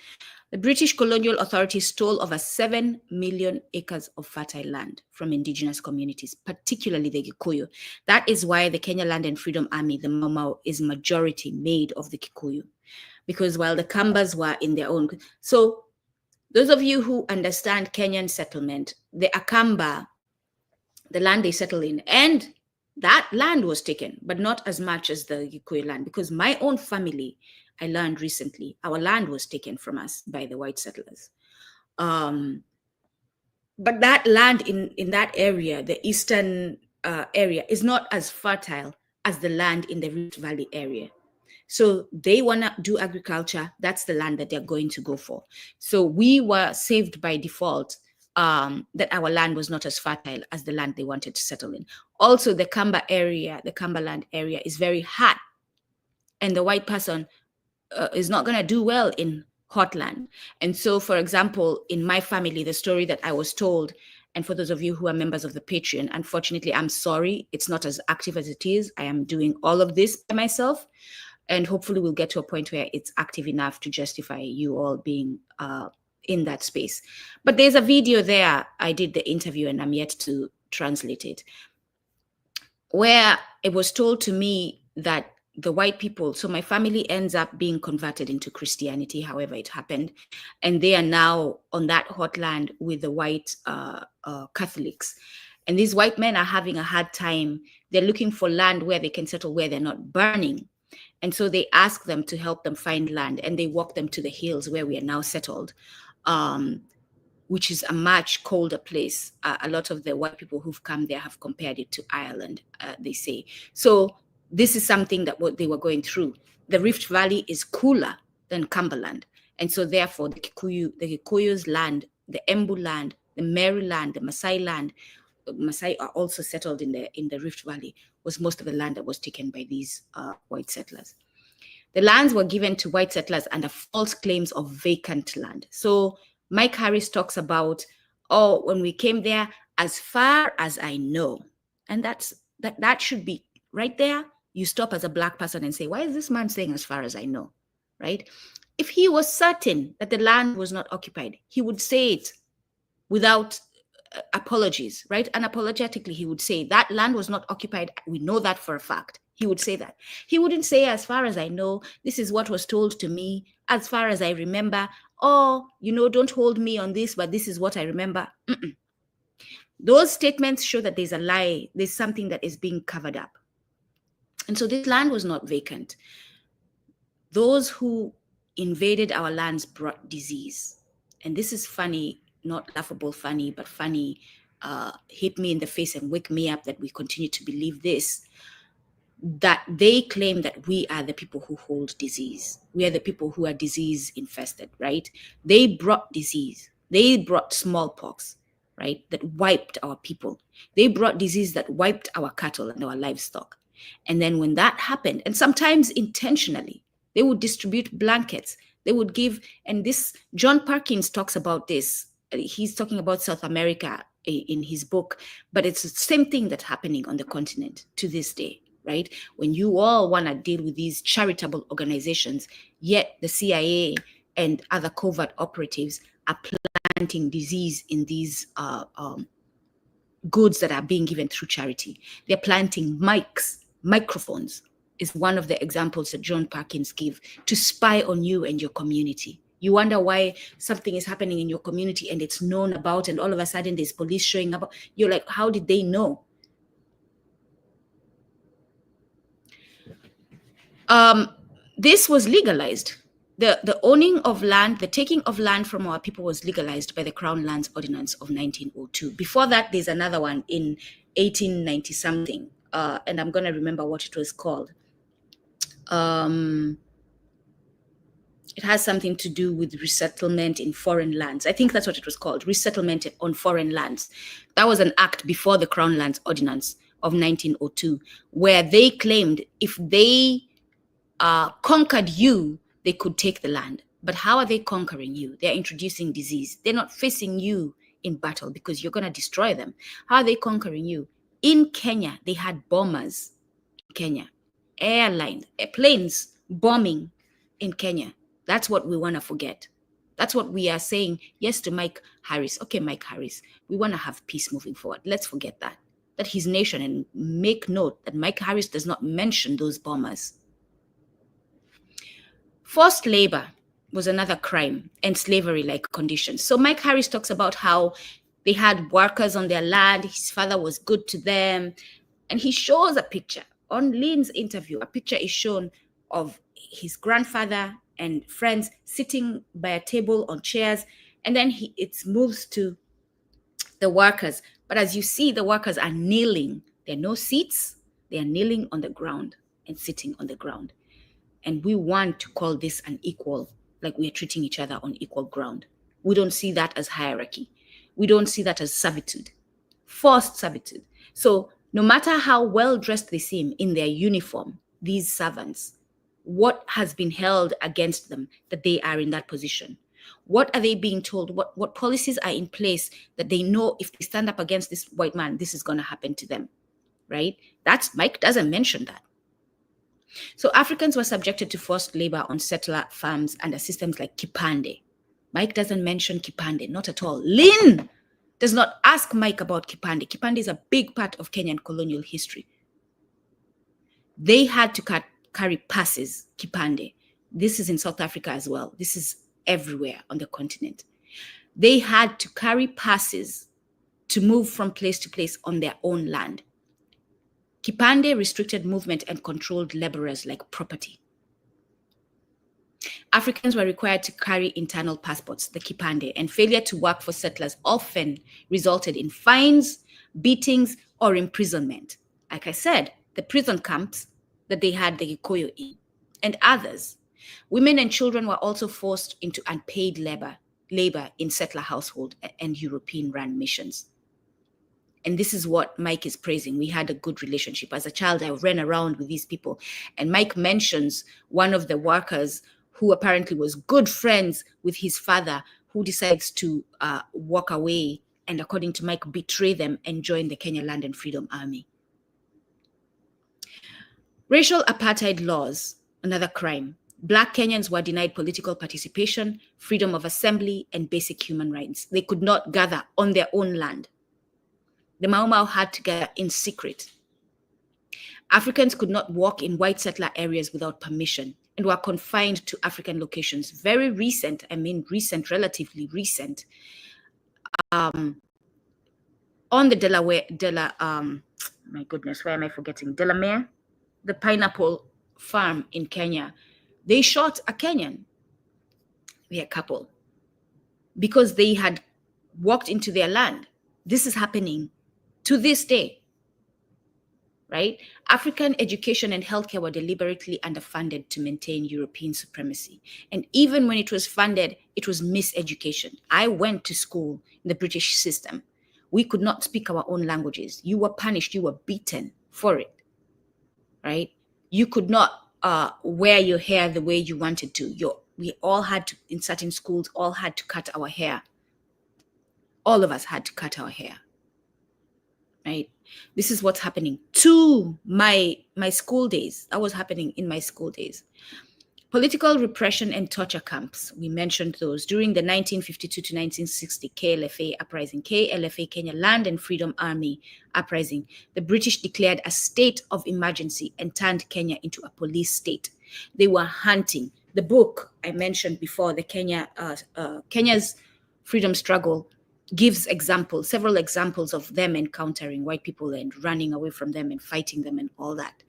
[SPEAKER 1] The British colonial authorities stole over 7 million acres of fertile land from indigenous communities, particularly the Kikuyu. That is why the Kenya Land and Freedom Army, the Mau Mau, is majority made of the Kikuyu. Because while the Kambas were in their own... So those of you who understand Kenyan settlement, the Akamba, the land they settle in, and that land was taken, but not as much as the Gikuyu land, because my own family, I learned recently, our land was taken from us by the white settlers. But that land in that area, the eastern area, is not as fertile as the land in the Rift Valley area. So they want to do agriculture. That's the land that they're going to go for. So we were saved by default, that our land was not as fertile as the land they wanted to settle in. Also, the Kamba area, the Kamba land area, is very hot. And the white person is not going to do well in hot land. And so, for example, in my family, the story that I was told, and for those of you who are members of the Patreon, unfortunately, I'm sorry, it's not as active as it is. I am doing all of this by myself. And hopefully we'll get to a point where it's active enough to justify you all being in that space. But there's a video there. I did the interview and I'm yet to translate it, where it was told to me that the white people, so my family ends up being converted into Christianity, however it happened. And they are now on that hot land with the white Catholics. And these white men are having a hard time. They're looking for land where they can settle, where they're not burning. And so they ask them to help them find land, and they walk them to the hills where we are now settled, which is a much colder place. A lot of the white people who've come there have compared it to Ireland, they say. So this is something that what they were going through. The Rift Valley is cooler than Cumberland. And so therefore the Kikuyu's land, the Embu land, the Meru land, the Maasai land, Maasai are also settled in the Rift Valley, was most of the land that was taken by these white settlers. The lands were given to white settlers under false claims of vacant land. So Mike Harries talks about, when we came there, as far as I know, and that should be right there. You stop as a Black person and say, why is this man saying as far as I know, right? If he was certain that the land was not occupied, he would say it without apologies, right? Unapologetically, he would say that land was not occupied. We know that for a fact. He would say that. He wouldn't say, as far as I know, this is what was told to me, as far as I remember, don't hold me on this, but this is what I remember. Those statements show that there's a lie. There's something that is being covered up. And so this land was not vacant. Those who invaded our lands brought disease. And this is funny, not laughable funny, but funny, hit me in the face and wake me up that we continue to believe this, that they claim that we are the people who hold disease. We are the people who are disease infested, right? They brought disease. They brought smallpox, right? That wiped our people. They brought disease that wiped our cattle and our livestock. And then when that happened, and sometimes intentionally, they would distribute blankets. They would give, and this, John Parkins talks about this. He's talking about South America in his book, but it's the same thing that's happening on the continent to this day, right? When you all want to deal with these charitable organizations, yet the CIA and other covert operatives are planting disease in these goods that are being given through charity. They're planting microphones is one of the examples that John Parkins give to spy on you and your community. You wonder why something is happening in your community and it's known about, and all of a sudden there's police showing up. You're like, how did they know? This was legalized. The owning of land, the taking of land from our people was legalized by the Crown Lands Ordinance of 1902. Before that, there's another one in 1890 something, and I'm going to remember what it was called. It has something to do with resettlement in foreign lands. I think that's what it was called, resettlement on foreign lands. That was an act before the Crown Lands Ordinance of 1902, where they claimed if they conquered you, they could take the land. But how are they conquering you? They're introducing disease. They're not facing you in battle because you're going to destroy them. How are they conquering you? In Kenya, they had bombers in Kenya, airplanes bombing in Kenya. That's what we want to forget. That's what we are saying yes to Mike Harris. Okay, Mike Harris, we want to have peace moving forward. Let's forget that his nation, and make note that Mike Harris does not mention those bombers. Forced labor was another crime, and slavery-like conditions. So Mike Harris talks about how they had workers on their land. His father was good to them. And he shows a picture. On Lynn's interview, a picture is shown of his grandfather and friends sitting by a table on chairs. And then it moves to the workers. But as you see, the workers are kneeling. There are no seats. They are kneeling on the ground and sitting on the ground. And we want to call this an equal, like we are treating each other on equal ground. We don't see that as hierarchy. We don't see that as servitude, forced servitude. So no matter how well dressed they seem in their uniform, these servants, what has been held against them that they are in that position? What are they being told? What policies are in place that they know if they stand up against this white man, this is going to happen to them, right? Mike doesn't mention that. So Africans were subjected to forced labor on settler farms under systems like Kipande. Mike doesn't mention Kipande, not at all. Lynn does not ask Mike about Kipande. Kipande is a big part of Kenyan colonial history. They had to carry passes, Kipande. This is in South Africa as well. This is everywhere on the continent. They had to carry passes to move from place to place on their own land. Kipande restricted movement and controlled laborers like property. Africans were required to carry internal passports, the Kipande, and failure to work for settlers often resulted in fines, beatings, or imprisonment. Like I said, the prison camps that they had the Gikuyu in, and others. Women and children were also forced into unpaid labor in settler household and European-run missions. And this is what Mike is praising. We had a good relationship. As a child, I ran around with these people. And Mike mentions one of the workers who apparently was good friends with his father, who decides to walk away and, according to Mike, betray them and join the Kenya Land and Freedom Army. Racial apartheid laws, another crime. Black Kenyans were denied political participation, freedom of assembly, and basic human rights. They could not gather on their own land. The Mau Mau had to gather in secret. Africans could not walk in white settler areas without permission and were confined to African locations. Very recent, relatively recent, on the Delamere, the pineapple farm in Kenya, they shot a Kenyan, a couple, because they had walked into their land. This is happening to this day, right? African education and healthcare were deliberately underfunded to maintain European supremacy. And even when it was funded, it was miseducation. I went to school in the British system. We could not speak our own languages. You were punished. You were beaten for it, right? You could not wear your hair the way you wanted to. We all had to, in certain schools, all had to cut our hair. All of us had to cut our hair. Right? This is what's happening to my school days. That was happening in my school days. Political repression and torture camps. We mentioned those during the 1952 to 1960 KLFA uprising, KLFA, Kenya Land and Freedom Army uprising. The British declared a state of emergency and turned Kenya into a police state. They were hunting. The book I mentioned before, the Kenya's freedom struggle, gives several examples of them encountering white people and running away from them and fighting them and all that.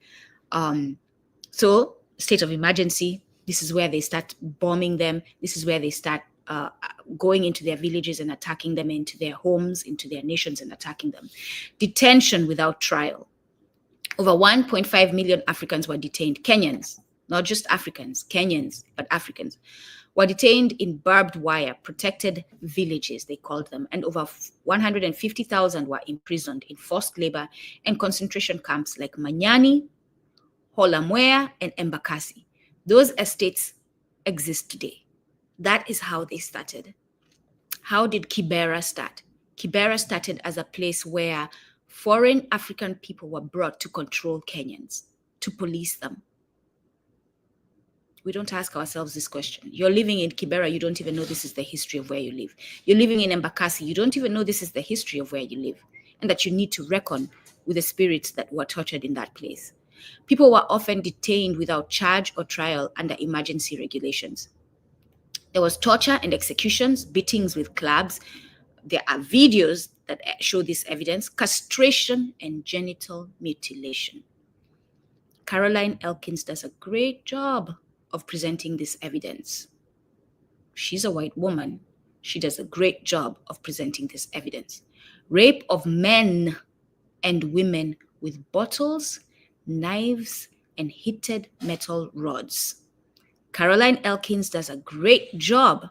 [SPEAKER 1] So state of emergency, this is where they start bombing them. This is where they start going into their villages and attacking them, into their homes, into their nations and attacking them. Detention without trial. Over 1.5 million Africans were detained. Kenyans, not just Africans, Kenyans, but Africans, were detained in barbed wire, protected villages, they called them, and over 150,000 were imprisoned in forced labor and concentration camps like Manyani, Holamwea, and Embakasi. Those estates exist today. That is how they started. How did Kibera start? Kibera started as a place where foreign African people were brought to control Kenyans, to police them. We don't ask ourselves this question. You're living in Kibera, you don't even know this is the history of where you live. You're living in Embakasi, you don't even know this is the history of where you live, and that you need to reckon with the spirits that were tortured in that place. People were often detained without charge or trial under emergency regulations. There was torture and executions, beatings with clubs. There are videos that show this evidence, castration and genital mutilation. Caroline Elkins does a great job of presenting this evidence. She's a white woman. She does a great job of presenting this evidence. Rape of men and women with bottles, knives, and heated metal rods. Caroline Elkins does a great job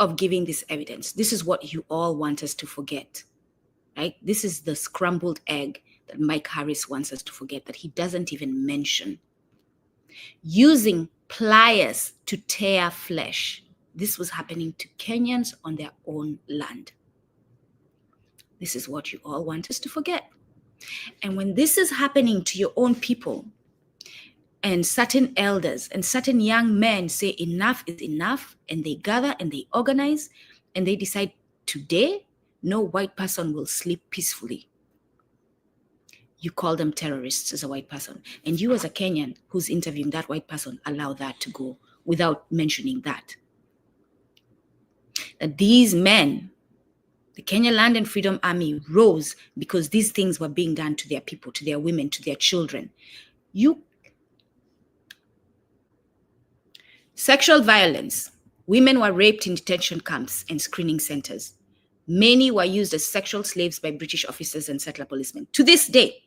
[SPEAKER 1] of giving this evidence. This is what you all want us to forget, right? This is the scrambled egg that Mike Harries wants us to forget, that he doesn't even mention. Using pliers to tear flesh. This was happening to Kenyans on their own land. This is what you all want us to forget. And when this is happening to your own people, and certain elders and certain young men say enough is enough, and they gather and they organize and they decide today, no white person will sleep peacefully. You call them terrorists as a white person. And you as a Kenyan who's interviewing that white person, allow that to go without mentioning that. That these men, the Kenya Land and Freedom Army, rose because these things were being done to their people, to their women, to their children. Sexual violence. Women were raped in detention camps and screening centers. Many were used as sexual slaves by British officers and settler policemen. To this day,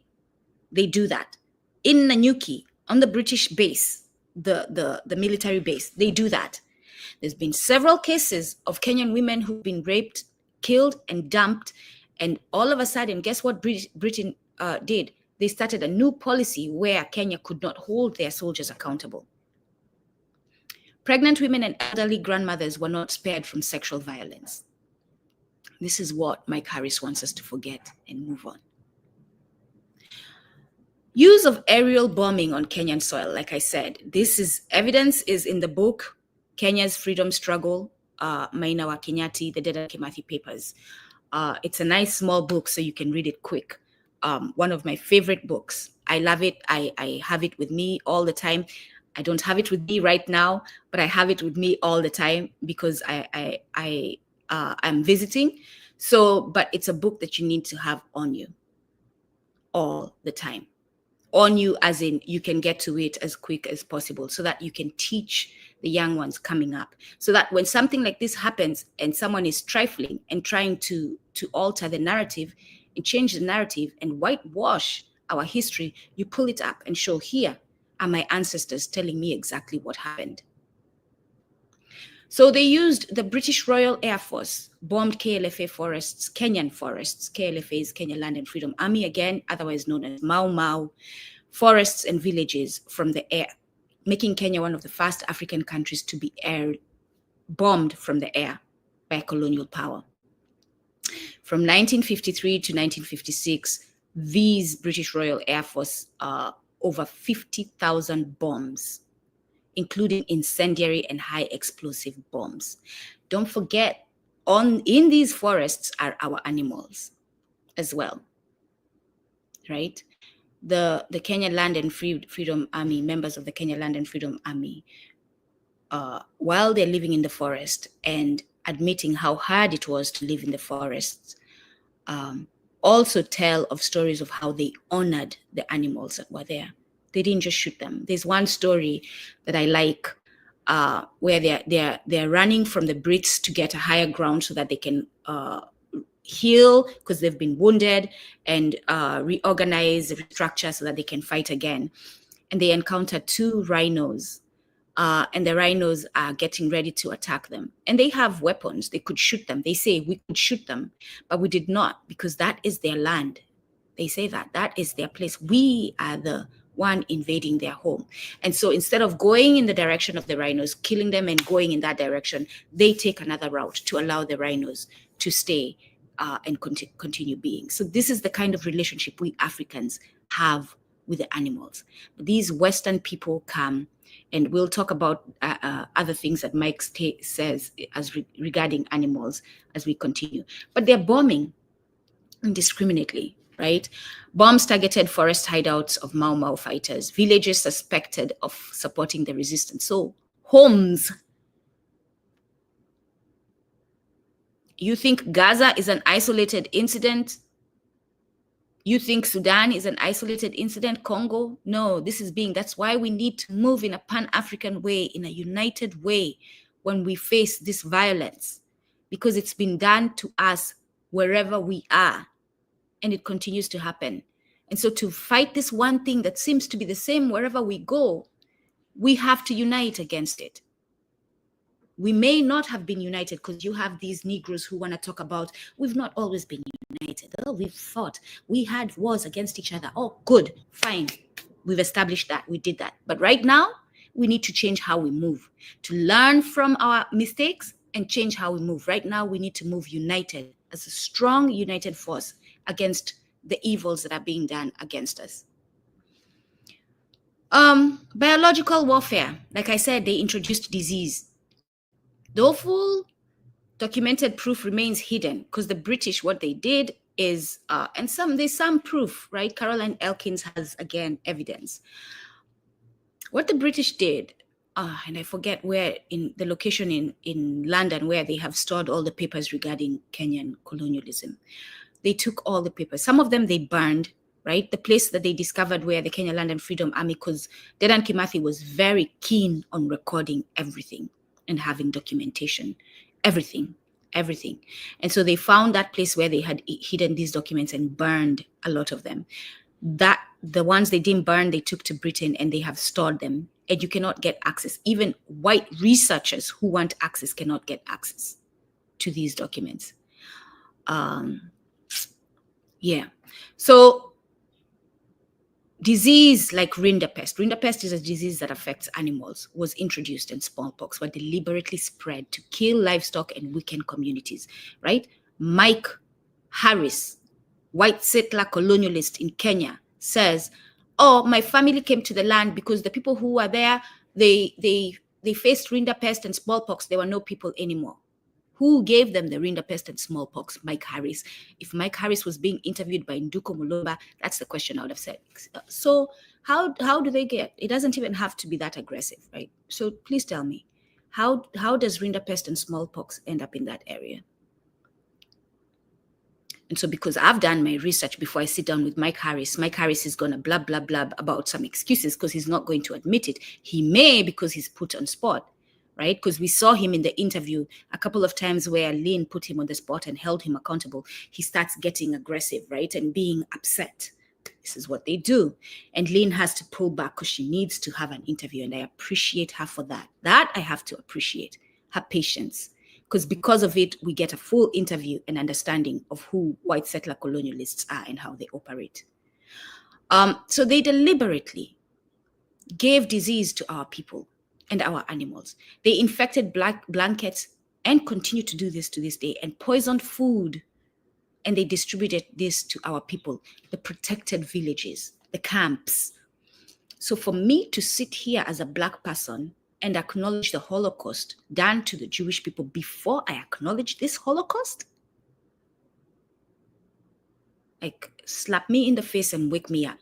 [SPEAKER 1] they do that. In Nanyuki, on the British base, the military base, they do that. There's been several cases of Kenyan women who've been raped, killed, and dumped. And all of a sudden, guess what Britain did? They started a new policy where Kenya could not hold their soldiers accountable. Pregnant women and elderly grandmothers were not spared from sexual violence. This is what Mike Harries wants us to forget and move on. Use of aerial bombing on Kenyan soil. Like I said, evidence is in the book, Kenya's Freedom Struggle, Maina wa Kenyatta, the Dedan Kimathi Papers. It's a nice small book, so you can read it quick. One of my favorite books. I love it. I have it with me all the time. I don't have it with me right now, but I have it with me all the time because I'm visiting. So, but it's a book that you need to have on you all the time. On you as in you can get to it as quick as possible so that you can teach the young ones coming up. So that when something like this happens and someone is trifling and trying to alter the narrative and change the narrative and whitewash our history, you pull it up and show, here are my ancestors telling me exactly what happened. So they used the British Royal Air Force, bombed KLFA forests, Kenyan forests. KLFA is Kenya Land and Freedom Army, again, otherwise known as Mau Mau, forests and villages from the air, making Kenya one of the first African countries to be bombed from the air by colonial power. From 1953 to 1956, these British Royal Air Force over 50,000 bombs, including incendiary and high explosive bombs. Don't forget, in these forests are our animals as well, right? The Kenya Land and Freedom Army, members of the Kenya Land and Freedom Army, while they're living in the forest and admitting how hard it was to live in the forests, also tell of stories of how they honored the animals that were there. They didn't just shoot them. There's one story that I like where they're running from the Brits to get a higher ground so that they can heal because they've been wounded and reorganize, restructure so that they can fight again. And they encounter 2 rhinos. And the rhinos are getting ready to attack them. And they have weapons. They could shoot them. They say, we could shoot them, but we did not because that is their land. They say that is their place. We are the one invading their home. And so instead of going in the direction of the rhinos, killing them and going in that direction, they take another route to allow the rhinos to stay and continue being. So this is the kind of relationship we Africans have with the animals. But these Western people come, and we'll talk about other things that Mike says as regarding animals as we continue. But they're bombing indiscriminately, right? Bombs targeted forest hideouts of Mau Mau fighters, villages suspected of supporting the resistance. So homes. You think Gaza is an isolated incident? You think Sudan is an isolated incident? Congo? No, that's why we need to move in a Pan-African way, in a united way when we face this violence, because it's been done to us wherever we are, and it continues to happen. And so to fight this one thing that seems to be the same wherever we go, we have to unite against it. We may not have been united, because you have these Negroes who want to talk about, we've not always been united. Oh, we've fought. We had wars against each other. Oh, good, fine. We've established that. We did that. But right now, we need to change how we move, to learn from our mistakes and change how we move. Right now, we need to move united, as a strong, united force against the evils that are being done against us. Biological warfare. Like I said, they introduced disease. Though full documented proof remains hidden, because the British, what they did is, and there's some proof, right? Caroline Elkins has, again, evidence. What the British did, and I forget where, in the location in London where they have stored all the papers regarding Kenyan colonialism. They took all the papers. Some of them they burned, right? The place that they discovered where the Kenya Land and Freedom Army, because Dedan Kimathi was very keen on recording everything and having documentation, everything. And so they found that place where they had hidden these documents and burned a lot of them. That the ones they didn't burn, they took to Britain and they have stored them, and you cannot get access. Even white researchers who want access cannot get access to these documents. Yeah. So disease like rinderpest. Rinderpest is a disease that affects animals, was introduced, and smallpox were deliberately spread to kill livestock and weaken communities, right? Mike Harries, white settler colonialist in Kenya, says, oh, my family came to the land because the people who were there, they faced rinderpest and smallpox. There were no people anymore. Who gave them the rinderpest and smallpox? Mike Harries. If Mike Harries was being interviewed by Nduko Mulumba, that's the question I would have said. So how do they get? It doesn't even have to be that aggressive, right? So please tell me, how does rinderpest and smallpox end up in that area? And so because I've done my research before I sit down with Mike Harries is going to blab, blab, blab about some excuses because he's not going to admit it. He may, because he's put on spot, right? Because we saw him in the interview a couple of times where Lynn put him on the spot and held him accountable. He starts getting aggressive, right? And being upset. This is what they do. And Lynn has to pull back because she needs to have an interview. And I appreciate her for that. That I have to appreciate, her patience. Because of it, we get a full interview and understanding of who white settler colonialists are and how they operate. So they deliberately gave disease to our people and our animals. They infected blankets and continue to do this to this day, and poisoned food. And they distributed this to our people, the protected villages, the camps. So for me to sit here as a Black person and acknowledge the Holocaust done to the Jewish people before I acknowledge this Holocaust, like, slap me in the face and wake me up.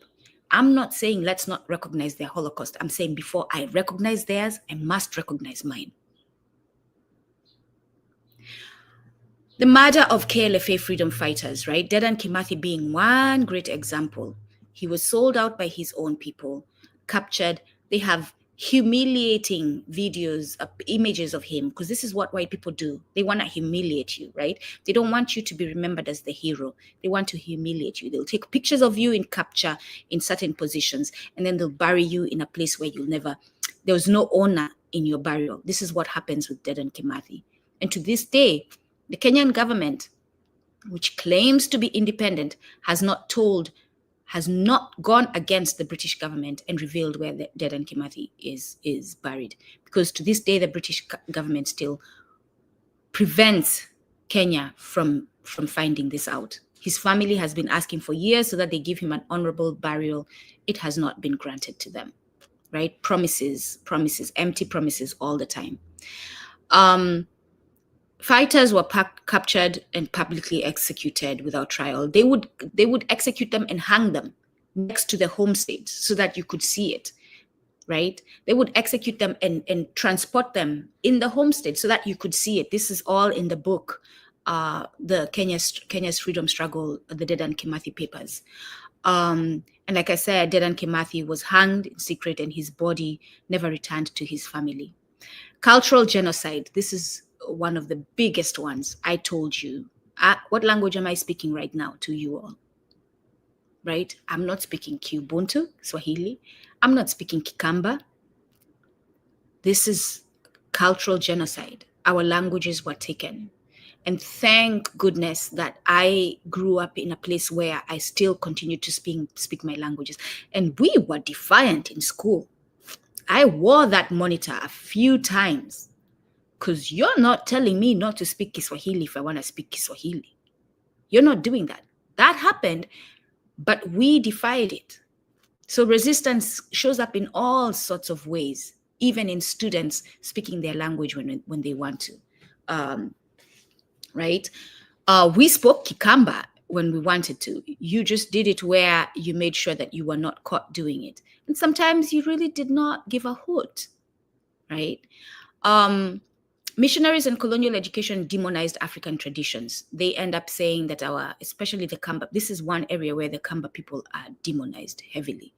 [SPEAKER 1] I'm not saying let's not recognize their Holocaust. I'm saying before I recognize theirs, I must recognize mine. The murder of KLFA freedom fighters, right? Dedan Kimathi being one great example. He was sold out by his own people, captured. They have humiliating videos, images of him, because this is what white people do. They want to humiliate you, right? They don't want you to be remembered as the hero. They want to humiliate you. They'll take pictures of you in capture in certain positions, and then they'll bury you in a place where there was no honor in your burial. This is what happens with Dedan Kimathi. And to this day, the Kenyan government, which claims to be independent, has not gone against the British government and revealed where the Dedan Kimathi is buried. Because to this day, the British government still prevents Kenya from finding this out. His family has been asking for years so that they give him an honorable burial. It has not been granted to them, right? Promises, empty promises all the time. Fighters were captured and publicly executed without trial. They would execute them and hang them next to the homestead so that you could see it, right? They would execute them and transport them in the homestead so that you could see it. This is all in the book, the Kenya's freedom struggle, the Dedan Kimathi papers. And like I said, Dedan Kimathi was hanged in secret and his body never returned to his family. Cultural genocide. This is one of the biggest ones. I told you. What language am I speaking right now to you all? Right? I'm not speaking Kibuntu, Swahili. I'm not speaking Kikamba. This is cultural genocide. Our languages were taken. And thank goodness that I grew up in a place where I still continue to speak my languages. And we were defiant in school. I wore that monitor a few times because you're not telling me not to speak Kiswahili if I want to speak Kiswahili. You're not doing that. That happened, but we defied it. So resistance shows up in all sorts of ways, even in students speaking their language when they want to. Right? We spoke Kikamba when we wanted to. You just did it where you made sure that you were not caught doing it. And sometimes you really did not give a hoot, right? Missionaries and colonial education demonized African traditions. They end up saying that especially the Kamba, this is one area where the Kamba people are demonized heavily,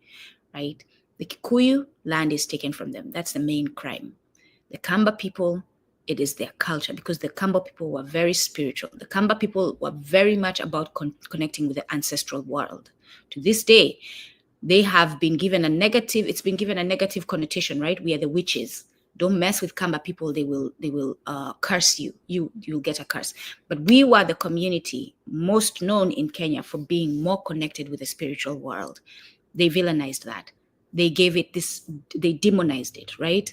[SPEAKER 1] right? The Kikuyu land is taken from them. That's the main crime. The Kamba people, it is their culture because the Kamba people were very spiritual. The Kamba people were very much about connecting with the ancestral world. To this day, they have been given it's been given a negative connotation, right? We are the witches. Don't mess with Kamba people. They will curse you. You'll get a curse. But we were the community most known in Kenya for being more connected with the spiritual world. They villainized that. They gave it they demonized it, right?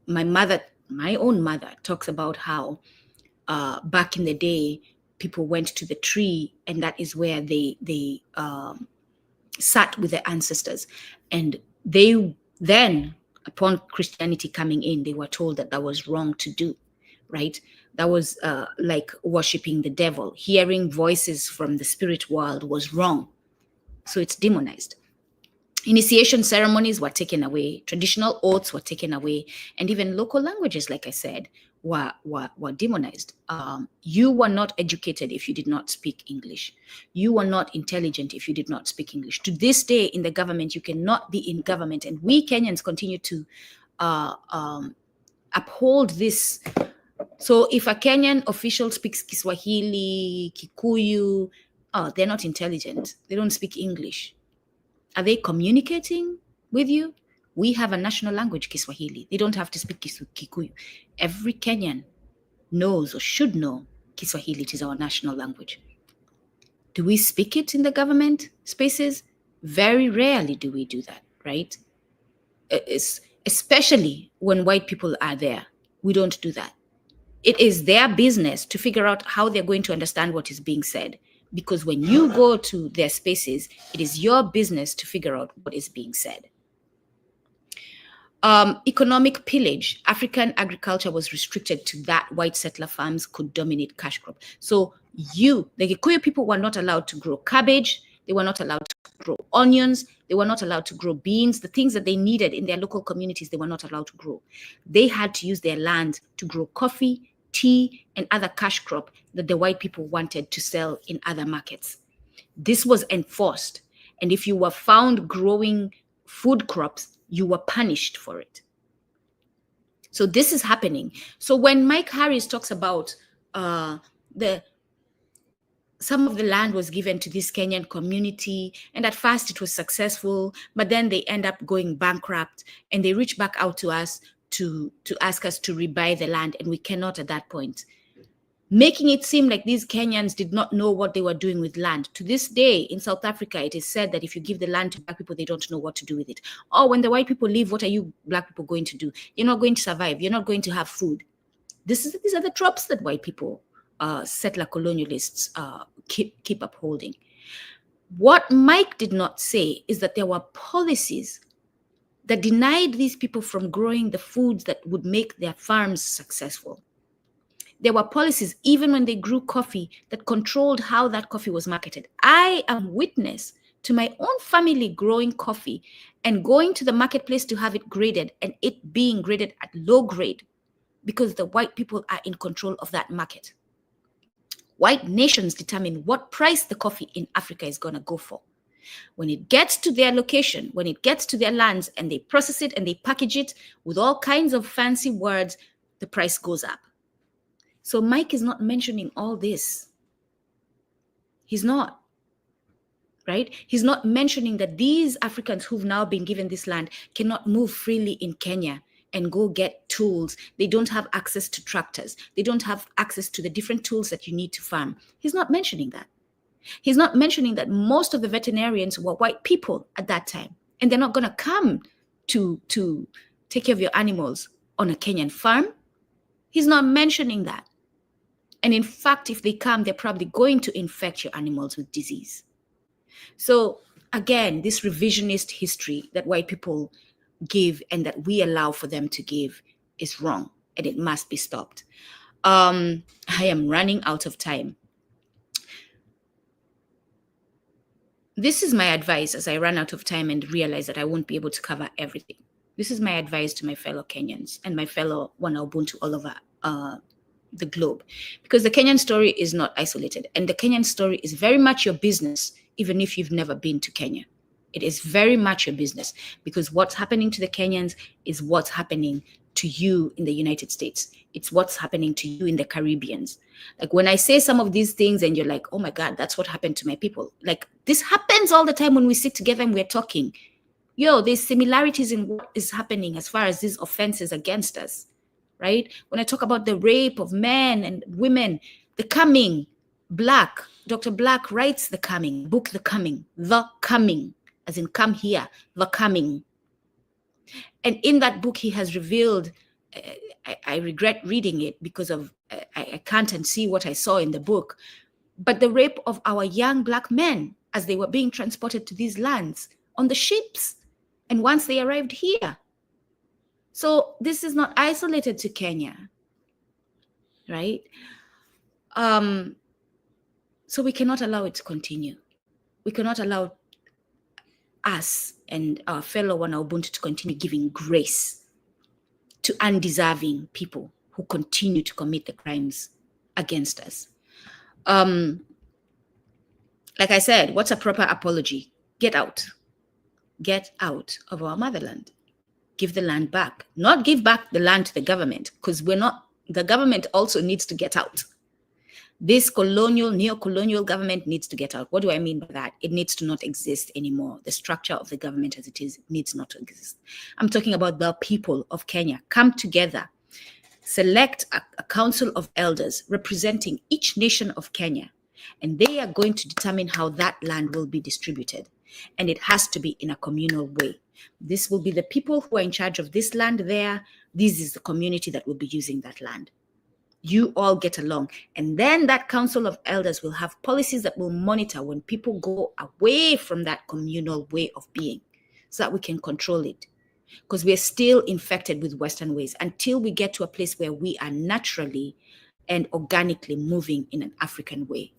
[SPEAKER 1] My own mother talks about how back in the day, people went to the tree and that is where they sat with their ancestors. And they then, upon Christianity coming in, they were told that was wrong to do, right? That was like worshiping the devil. Hearing voices from the spirit world was wrong. So it's demonized. Initiation ceremonies were taken away. Traditional oaths were taken away. And even local languages, like I said, were demonized. You were not educated if you did not speak English. You were not intelligent if you did not speak English. To this day in the government, you cannot be in government. And we Kenyans continue to uphold this. So if a Kenyan official speaks Kiswahili, Kikuyu, they're not intelligent. They don't speak English. Are they communicating with you? We have a national language, Kiswahili. They don't have to speak Kikuyu. Every Kenyan knows or should know Kiswahili. It is our national language. Do we speak it in the government spaces? Very rarely do we do that, right? Especially when white people are there. We don't do that. It is their business to figure out how they're going to understand what is being said. Because when you go to their spaces, it is your business to figure out what is being said. Economic pillage. African agriculture was restricted to that white settler farms could dominate cash crop. So the Kikuyu people were not allowed to grow cabbage. They were not allowed to grow onions. They were not allowed to grow beans. The things that they needed in their local communities, they were not allowed to grow. They had to use their land to grow coffee, tea, and other cash crop that the white people wanted to sell in other markets. This was enforced. And if you were found growing food crops, you were punished for it. So this is happening. So when Mike Harries talks about some of the land was given to this Kenyan community, and at first it was successful, but then they end up going bankrupt and they reach back out to us to ask us to rebuy the land, and we cannot at that point. Making it seem like these Kenyans did not know what they were doing with land. To this day, in South Africa, it is said that if you give the land to black people, they don't know what to do with it. Or when the white people leave, what are you black people going to do? You're not going to survive. You're not going to have food. These are the tropes that white people settler colonialists keep upholding. What Mike did not say is that there were policies that denied these people from growing the foods that would make their farms successful. There were policies, even when they grew coffee, that controlled how that coffee was marketed. I am witness to my own family growing coffee and going to the marketplace to have it graded, and it being graded at low grade because the white people are in control of that market. White nations determine what price the coffee in Africa is going to go for. When it gets to their location, when it gets to their lands, and they process it and they package it with all kinds of fancy words, the price goes up. So Mike is not mentioning all this. He's not, right? He's not mentioning that these Africans who've now been given this land cannot move freely in Kenya and go get tools. They don't have access to tractors. They don't have access to the different tools that you need to farm. He's not mentioning that. He's not mentioning that most of the veterinarians were white people at that time, and they're not going to come to take care of your animals on a Kenyan farm. He's not mentioning that. And in fact, if they come, they're probably going to infect your animals with disease. So again, this revisionist history that white people give and that we allow for them to give is wrong, and it must be stopped. I am running out of time. This is my advice as I run out of time and realize that I won't be able to cover everything. This is my advice to my fellow Kenyans and my fellow Wana Ubuntu all over the globe, because the Kenyan story is not isolated, and the Kenyan story is very much your business, even if you've never been to Kenya. It is very much your business, because what's happening to the Kenyans is what's happening to you in the United States. It's what's happening to you in the Caribbeans. Like when I say some of these things and you're like, oh my God, that's what happened to my people. Like this happens all the time when we sit together and we're talking. There's similarities in what is happening as far as these offenses against us. Right? When I talk about the rape of men and women, the coming, Dr. Black writes the coming, book The Coming, as in come here, the coming. And in that book, he has revealed, I regret reading it because of, I can't unsee what I saw in the book, but the rape of our young Black men as they were being transported to these lands on the ships. And once they arrived here. So this is not isolated to Kenya, right? So we cannot allow it to continue. We cannot allow us and our fellow Wana Ubuntu to continue giving grace to undeserving people who continue to commit the crimes against us. Like I said, what's a proper apology? Get out. Get out of our motherland. Give the land back. Not give back the land to the government, because the government also needs to get out. This colonial, neo-colonial government needs to get out. What do I mean by that? It needs to not exist anymore. The structure of the government as it is needs not to exist. I'm talking about the people of Kenya. Come together. Select a council of elders representing each nation of Kenya. And they are going to determine how that land will be distributed. And it has to be in a communal way. This will be the people who are in charge of this land there. This is the community that will be using that land. You all get along. And then that council of elders will have policies that will monitor when people go away from that communal way of being, so that we can control it. Because we're still infected with Western ways until we get to a place where we are naturally and organically moving in an African way.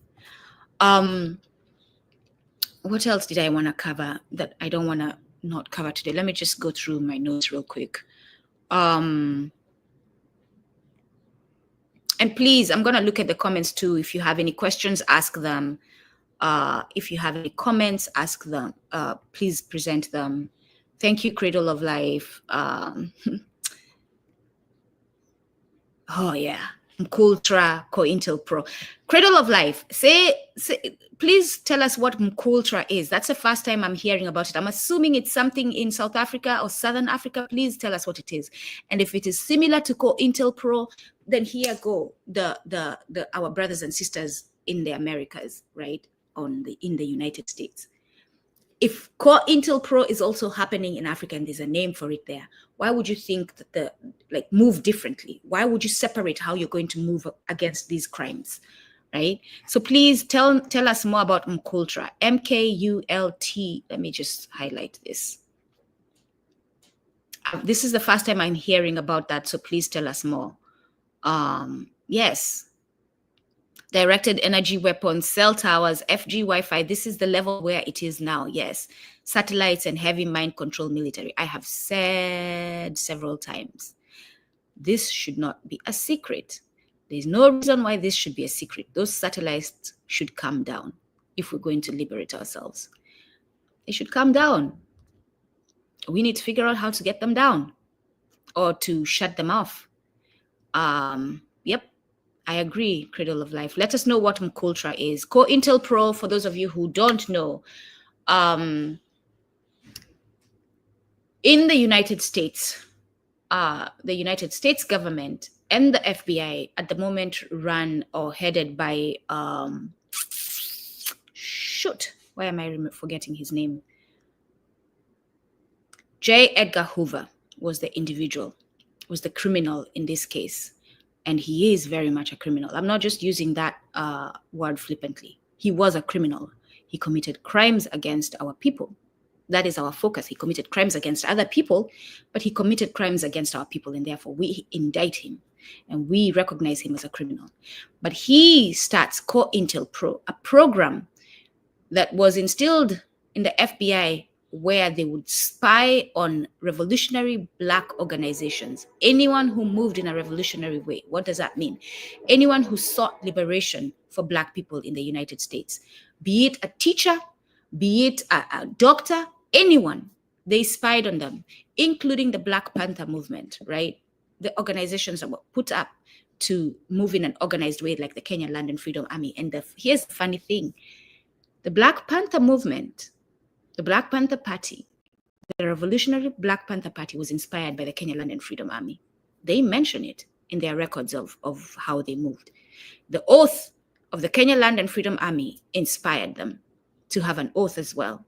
[SPEAKER 1] What else did I want to cover that I don't want to not cover today? Let me just go through my notes real quick. And please, I'm going to look at the comments too. If you have any questions, ask them. If you have any comments, ask them. Please present them. Thank you, Cradle of Life. Oh, yeah. Mkultra, Co-Intel Pro. Cradle of Life, please tell us what Mkultra is. That's the first time I'm hearing about it. I'm assuming it's something in South Africa or Southern Africa. Please tell us what it is. And if it is similar to Co-Intel Pro, then here go our brothers and sisters in the Americas, right? In the United States. if COINTELPRO is also happening in Africa and there's a name for it there, why would you think that move differently? Why would you separate how you're going to move against these crimes, right? So please tell us more about MKULT. MKULT. Let me just highlight this. This is the first time I'm hearing about that, so please tell us more. Yes. Directed energy weapons, cell towers, FG Wi-Fi. This is the level where it is now. Yes. Satellites and heavy mind control military. I have said several times, this should not be a secret. There's no reason why this should be a secret. Those satellites should come down if we're going to liberate ourselves. They should come down. We need to figure out how to get them down or to shut them off. Yep. I agree, Cradle of Life. Let us know what MKULT is. COINTELPRO, for those of you who don't know, in the United States government and the FBI at the moment run or headed by, why am I forgetting his name? J. Edgar Hoover was the individual, was the criminal in this case. And he is very much a criminal. I'm not just using that word flippantly. He was a criminal. He committed crimes against our people. That is our focus. He committed crimes against other people, but he committed crimes against our people, and therefore we indict him and we recognize him as a criminal. But he starts COINTELPRO, a program that was instilled in the FBI where they would spy on revolutionary Black organizations. Anyone who moved in a revolutionary way. What does that mean? Anyone who sought liberation for Black people in the United States, be it a teacher, be it a doctor, anyone, they spied on them, including the Black Panther movement, right? The organizations that were put up to move in an organized way, like the Kenyan Land and Freedom Army. And here's the funny thing. The Black Panther movement, the Black Panther Party, the revolutionary Black Panther Party was inspired by the Kenyan Land and Freedom Army. They mention it in their records of how they moved. The oath of the Kenyan Land and Freedom Army inspired them to have an oath as well.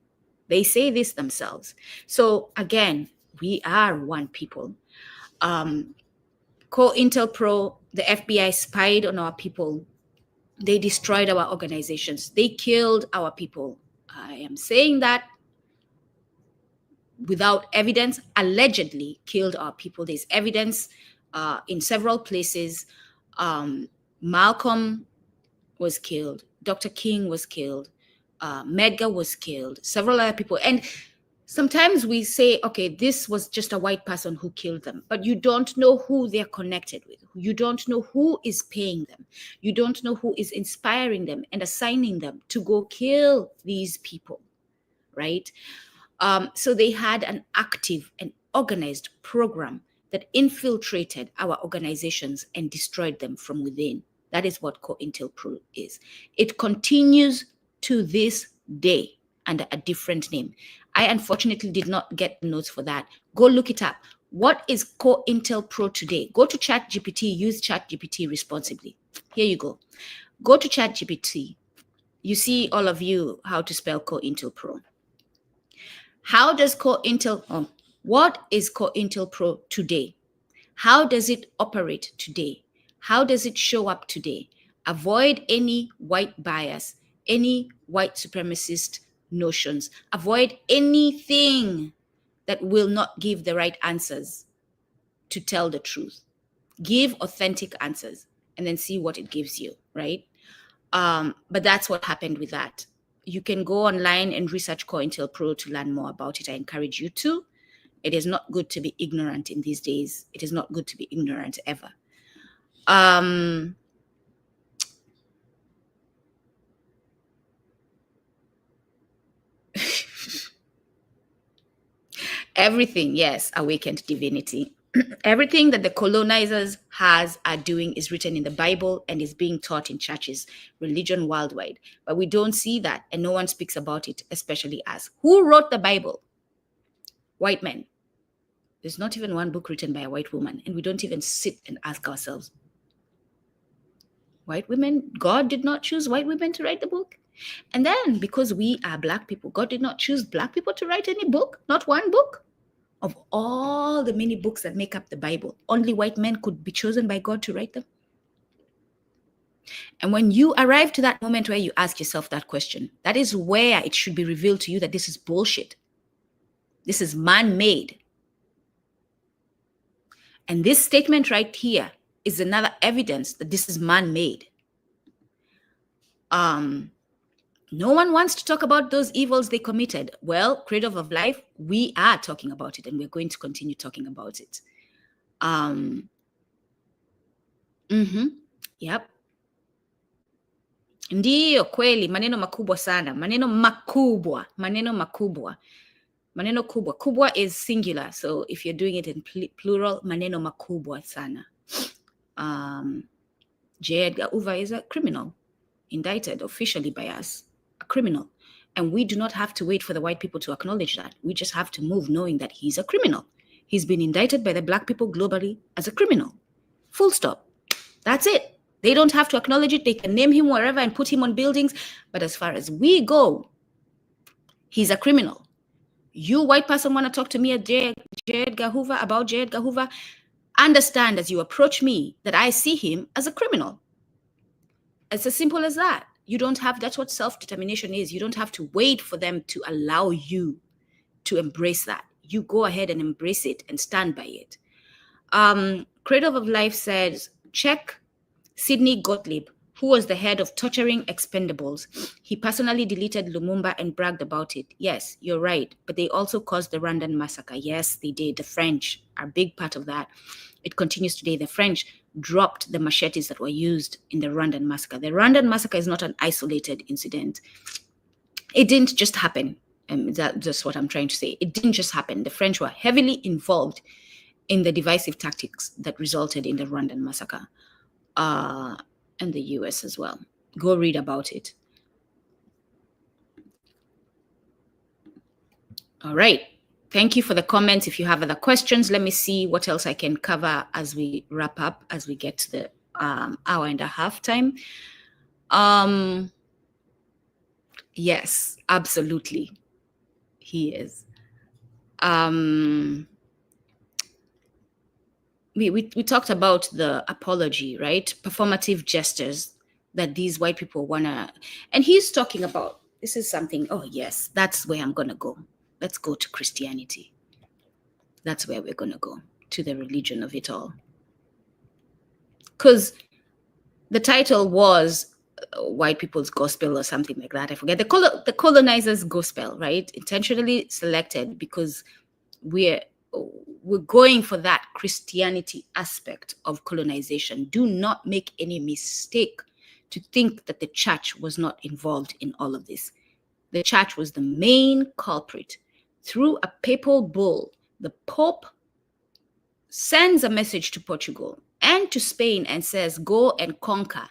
[SPEAKER 1] They say this themselves. So again, we are one people. COINTELPRO, the FBI spied on our people. They destroyed our organizations. They killed our people. I am saying that without evidence, allegedly killed our people. There's evidence in several places. Malcolm was killed. Dr. King was killed. Medgar was killed. Several other people. And sometimes we say, okay, this was just a white person who killed them, but you don't know who they're connected with. You don't know who is paying them. You don't know who is inspiring them and assigning them to go kill these people, right? So they had an active and organized program that infiltrated our organizations and destroyed them from within. That is what COINTELPRO is. It continues to this day under a different name. I unfortunately did not get the notes for that. Go look it up. What is COINTELPRO today? Go to ChatGPT, use ChatGPT responsibly. Here you go. Go to ChatGPT. You see, all of you, how to spell COINTELPRO. What is COINTELPRO today? How does it operate today? How does it show up today? Avoid any white bias, any white supremacist notions. Avoid anything that will not give the right answers to tell the truth. Give authentic answers and then see what it gives you, right? But that's what happened with that. You can go online and research COINTELPRO to learn more about it. I encourage you to. It is not good to be ignorant in these days. It is not good to be ignorant ever. Everything, yes, awakened divinity. Everything that the colonizers are doing is written in the Bible and is being taught in churches, religion worldwide. But we don't see that, and no one speaks about it, especially us. Who wrote the Bible? White men. There's not even one book written by a white woman, and we don't even sit and ask ourselves, white women, God did not choose white women to write the book? And then because we are Black people, God did not choose Black people to write any book, not one book. Of all the many books that make up the Bible, only white men could be chosen by God to write them. And when you arrive to that moment where you ask yourself that question, that is where it should be revealed to you that this is bullshit. This is man-made. And this statement right here is another evidence that this is man-made. No one wants to talk about those evils they committed. Well, Creator of Life, we are talking about it, and we're going to continue talking about it. Yep. Ndiyo kweli, maneno makubwa sana, maneno makubwa, maneno makubwa. Maneno kubwa. Kubwa is singular, so if you're doing it in plural, maneno makubwa sana. J. Edgar Hoover is a criminal, indicted officially by us, a criminal. And we do not have to wait for the white people to acknowledge that. We just have to move knowing that he's a criminal. He's been indicted by the Black people globally as a criminal. Full stop. That's it. They don't have to acknowledge it. They can name him wherever and put him on buildings. But as far as we go, he's a criminal. You white person want to talk to me at J. Edgar Hoover, about J. Edgar Hoover, understand as you approach me that I see him as a criminal. It's as simple as that. You don't have, that's what self-determination is. You don't have to wait for them to allow you to embrace that. You go ahead and embrace it and stand by it. Creator of Life says, check Sidney Gottlieb, who was the head of torturing expendables. He personally deleted Lumumba and bragged about it. Yes, you're right. But they also caused the Rwandan massacre. Yes, they did. The French are a big part of that. It continues today. The French dropped the machetes that were used in the Rwandan massacre. The Rwandan massacre is not an isolated incident. It didn't just happen. That's what I'm trying to say. It didn't just happen. The French were heavily involved in the divisive tactics that resulted in the Rwandan massacre. And the US as well. Go read about it. All right. Thank you for the comments. If you have other questions, let me see what else I can cover as we wrap up, as we get to the hour and a half time. Yes, absolutely. He is. We talked about the apology, right? Performative gestures that these white people want to, and he's talking about, this is something, oh yes, that's where I'm going to go. Let's go to Christianity. That's where we're going to go, to the religion of it all. Because the title was White People's Gospel or something like that. I forget. The colonizer's gospel, right? Intentionally selected because we're going for that Christianity aspect of colonization. Do not make any mistake to think that the church was not involved in all of this. The church was the main culprit. Through a papal bull, the Pope sends a message to Portugal and to Spain and says, go and conquer,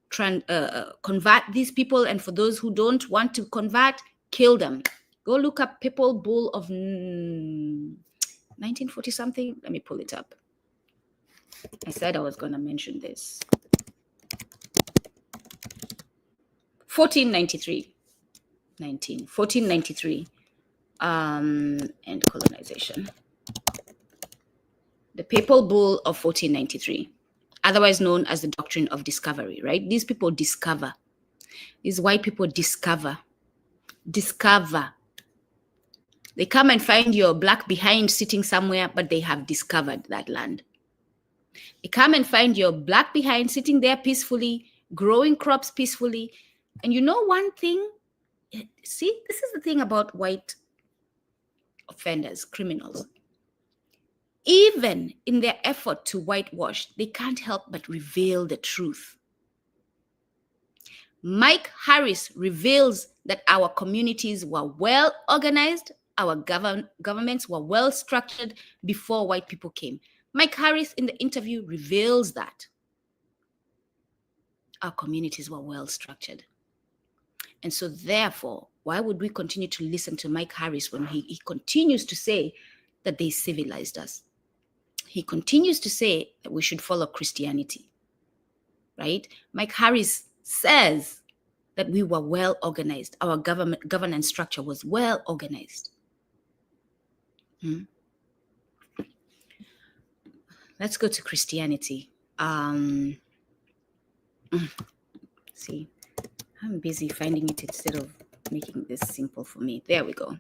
[SPEAKER 1] convert these people, and for those who don't want to convert, kill them. Go look up papal bull of 1940 something. Let me pull it up. I said I was going to mention this. 1493. 1493. And colonization. The papal bull of 1493, otherwise known as the doctrine of discovery, right? These people discover. These white people discover. They come and find your black behind sitting somewhere, but they have discovered that land. They come and find your black behind sitting there peacefully, growing crops peacefully. And you know one thing? See, this is the thing about white offenders, criminals. Even in their effort to whitewash, they can't help but reveal the truth. Mike Harries reveals that our communities were well organized, our governments were well structured before white people came. Mike Harries in the interview reveals that our communities were well structured. And so therefore, why would we continue to listen to Mike Harries when he continues to say that they civilized us? He continues to say that we should follow Christianity, right? Mike Harries says that we were well organized. Our governance structure was well organized. Let's go to Christianity. See, I'm busy finding it instead of making this simple for me. There we go.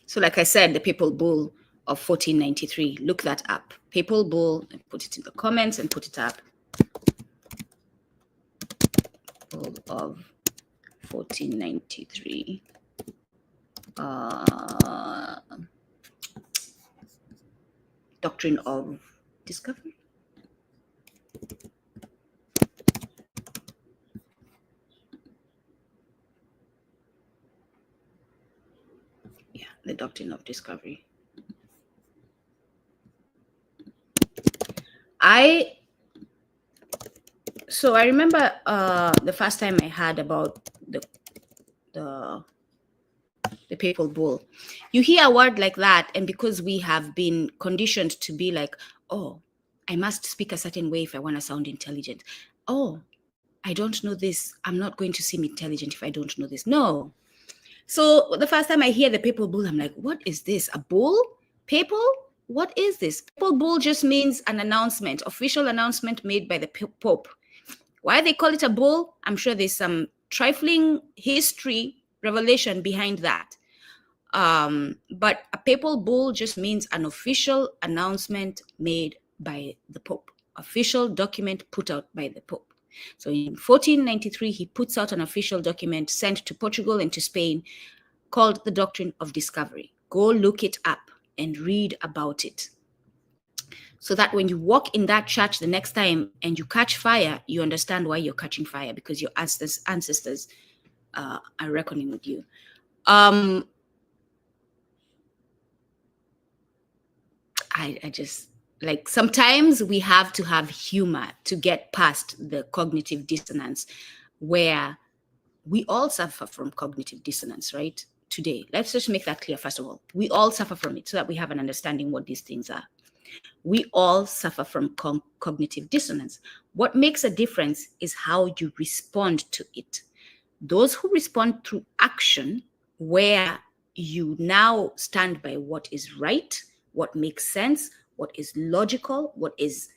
[SPEAKER 1] So like I said, the Papal Bull of 1493, look that up. Papal Bull, and put it in the comments and put it up. Bull of 1493. Doctrine of Discovery. Yeah, the Doctrine of Discovery. So I remember the first time I heard about the Papal Bull. You hear a word like that, and because we have been conditioned to be like, oh, I must speak a certain way if I want to sound intelligent. Oh, I don't know this. I'm not going to seem intelligent if I don't know this. No. So the first time I hear the Papal Bull, I'm like, what is this? A bull? Papal? What is this? Papal Bull just means an announcement, official announcement made by the Pope. Why they call it a bull? I'm sure there's some trifling history revelation behind that. But a Papal Bull just means an official announcement made by the Pope, official document put out by the Pope. So in 1493, he puts out an official document sent to Portugal and to Spain called the Doctrine of Discovery. Go look it up and read about it, so that when you walk in that church the next time and you catch fire, you understand why you're catching fire, because your ancestors are reckoning with you. I just, like, sometimes we have to have humor to get past the cognitive dissonance, where we all suffer from cognitive dissonance, right? Today, let's just make that clear. First of all, we all suffer from it, so that we have an understanding what these things are. We all suffer from cognitive dissonance. What makes a difference is how you respond to it. Those who respond through action, where you now stand by what is right, what makes sense, what is logical, what is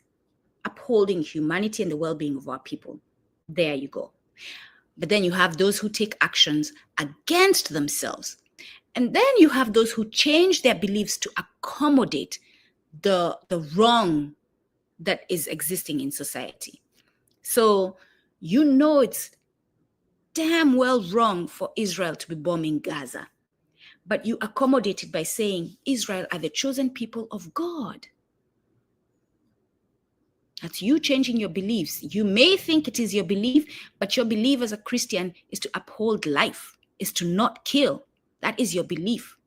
[SPEAKER 1] upholding humanity and the well-being of our people. There you go. But then you have those who take actions against themselves. And then you have those who change their beliefs to accommodate the wrong that is existing in society. So you know it's damn well wrong for Israel to be bombing Gaza, but you accommodate it by saying Israel are the chosen people of God. That's you changing your beliefs. You may think it is your belief, but your belief as a Christian is to uphold life, is to not kill. That is your belief.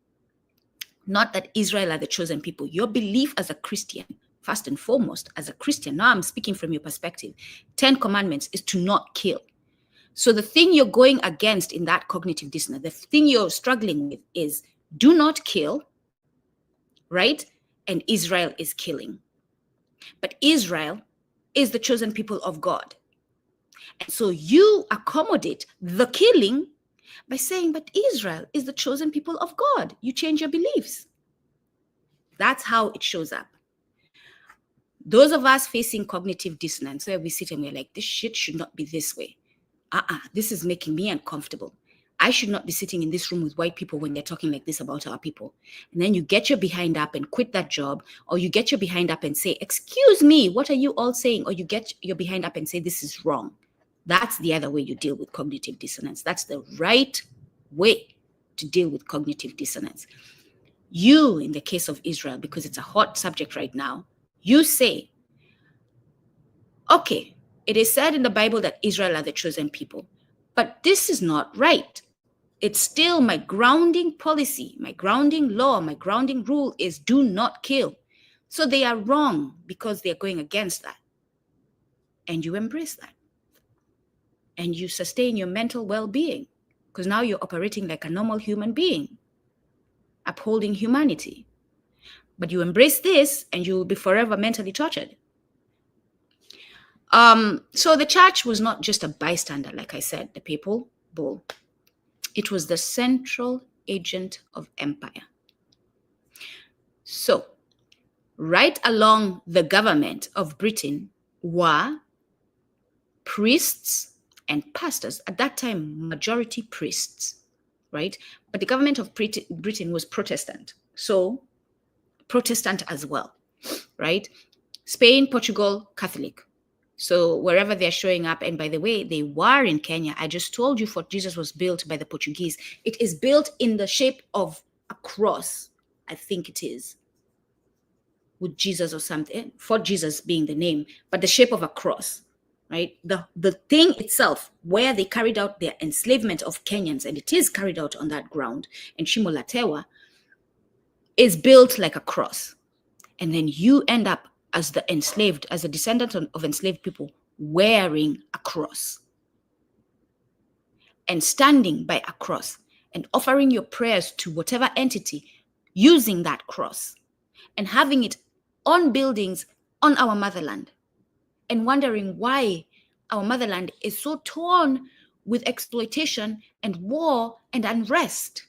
[SPEAKER 1] Not that Israel are the chosen people. Your belief as a Christian, first and foremost, as a Christian, now I'm speaking from your perspective, 10 commandments is to not kill. So the thing you're going against in that cognitive dissonance, the thing you're struggling with is do not kill, right? And Israel is killing. But Israel is the chosen people of God. And so you accommodate the killing by saying, but Israel is the chosen people of God. You change your beliefs. That's how it shows up. Those of us facing cognitive dissonance, where we sit and we're like, this shit should not be this way. This is making me uncomfortable. I should not be sitting in this room with white people when they're talking like this about our people. And then you get your behind up and quit that job, or you get your behind up and say, excuse me, what are you all saying? Or you get your behind up and say, this is wrong. That's the other way you deal with cognitive dissonance. That's the right way to deal with cognitive dissonance. You, in the case of Israel, because it's a hot subject right now, you say, okay, it is said in the Bible that Israel are the chosen people, but this is not right. It's still my grounding policy, my grounding law, my grounding rule is do not kill. So they are wrong because they're going against that. And you embrace that. And you sustain your mental well-being. because now you're operating like a normal human being, upholding humanity. But you embrace this and you will be forever mentally tortured. So the church was not just a bystander, like I said, the papal bull. It was the central agent of empire. So right along the government of Britain were priests and pastors. At that time, majority priests, right? But the government of Britain was Protestant. So Protestant as well, right? Spain, Portugal, Catholic. So wherever they're showing up, and by the way, they were in Kenya. I just told you Fort Jesus was built by the Portuguese. It is built in the shape of a cross, I think it is, with Jesus or something. Fort Jesus being the name, but the shape of a cross, right? The thing itself, where they carried out their enslavement of Kenyans, and it is carried out on that ground, in Shimolatewa, is built like a cross. And then you end up as the enslaved, as a descendant of enslaved people, wearing a cross and standing by a cross and offering your prayers to whatever entity using that cross and having it on buildings on our motherland, and wondering why our motherland is so torn with exploitation and war and unrest.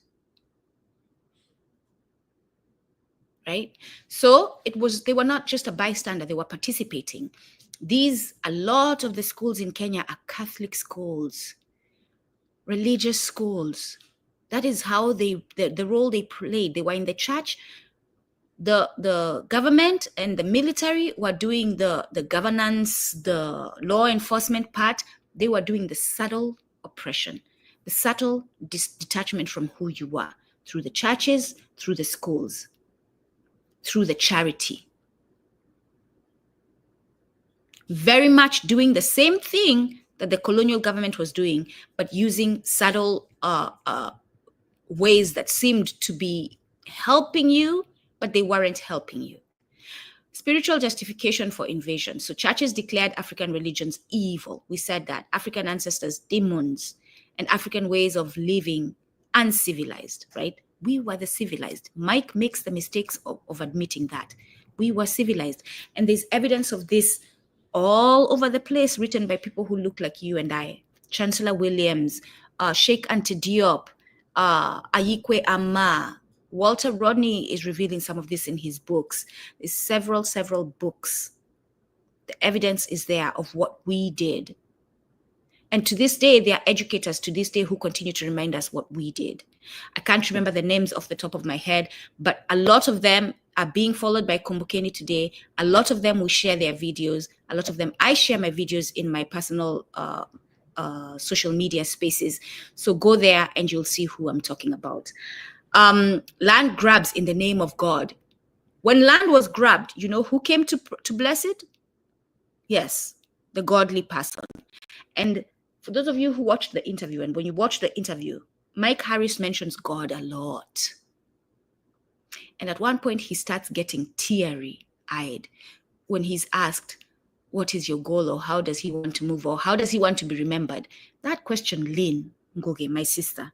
[SPEAKER 1] Right? So they were not just a bystander, they were participating. A lot of the schools in Kenya are Catholic schools, religious schools. That is how the role they played. They were in the church. The government and the military were doing the governance, the law enforcement part. They were doing the subtle oppression, the subtle detachment from who you were, through the churches, through the schools, through the charity. Very much doing the same thing that the colonial government was doing, but using subtle ways that seemed to be helping you, but they weren't helping you. Spiritual justification for invasion. So churches declared African religions evil. We said that. African ancestors, demons, and African ways of living uncivilized, right? We were the civilized. Mike makes the mistakes of admitting that. We were civilized. And there's evidence of this all over the place, written by people who look like you and I. Chancellor Williams, Sheikh Anta Diop, Ayikwe Amma. Walter Rodney is revealing some of this in his books. There's several books. The evidence is there of what we did. And to this day, there are educators to this day who continue to remind us what we did. I can't remember the names off the top of my head, but a lot of them are being followed by Kumbukeni today. A lot of them will share their videos. A lot of them, I share my videos in my personal social media spaces. So go there and you'll see who I'm talking about. Land grabs in the name of God. When land was grabbed, you know who came to bless it? Yes, the godly person. And for those of you who watched the interview, and when you watch the interview, Mike Harries mentions God a lot. And at one point, he starts getting teary-eyed when he's asked, what is your goal, or how does he want to move, or how does he want to be remembered? That question, Lynn Ngugi, my sister,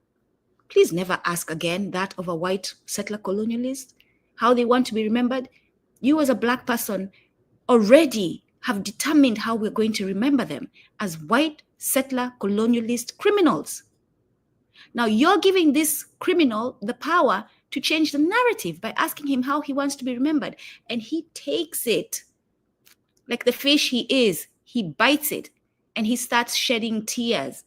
[SPEAKER 1] please never ask again that of a white settler colonialist, how they want to be remembered. You as a Black person already have determined how we're going to remember them as white settler colonialist criminals. Now you're giving this criminal the power to change the narrative by asking him how he wants to be remembered. And he takes it like the fish he is. He bites it and he starts shedding tears.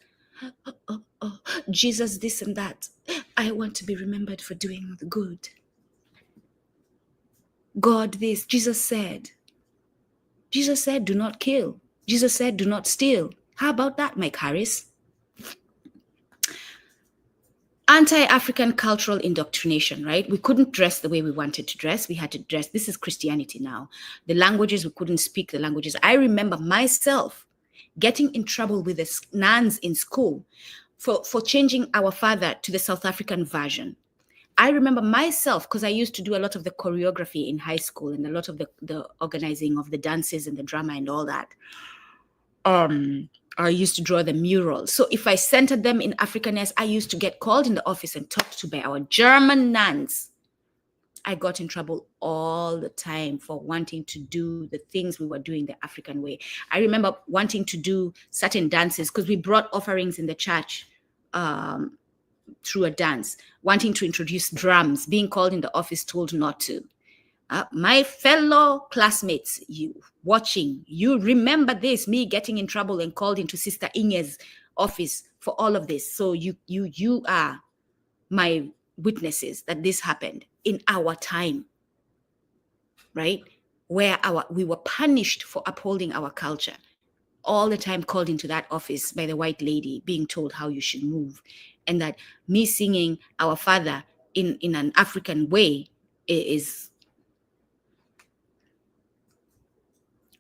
[SPEAKER 1] Oh, Jesus, this and that. I want to be remembered for doing the good. God, this. Jesus said, do not kill. Jesus said, do not steal. How about that, Mike Harries? Anti-African cultural indoctrination, right? We couldn't dress the way we wanted to dress. We had to dress. This is Christianity now. The languages, we couldn't speak the languages. I remember myself getting in trouble with the nuns in school for changing our father to the South African version. I remember myself, because I used to do a lot of the choreography in high school and a lot of the organizing of the dances and the drama and all that. I used to draw the mural. So if I centered them in Africanness, I used to get called in the office and talked to by our German nuns. I got in trouble all the time for wanting to do the things we were doing the African way. I remember wanting to do certain dances because we brought offerings in the church through a dance, wanting to introduce drums, being called in the office, told not to. My fellow classmates, you watching, you remember this, me getting in trouble and called into Sister Inge's office for all of this. So you are my witnesses that this happened in our time, right? Where we were punished for upholding our culture. All the time called into that office by the white lady, being told how you should move. And that me singing Our Father in an African way is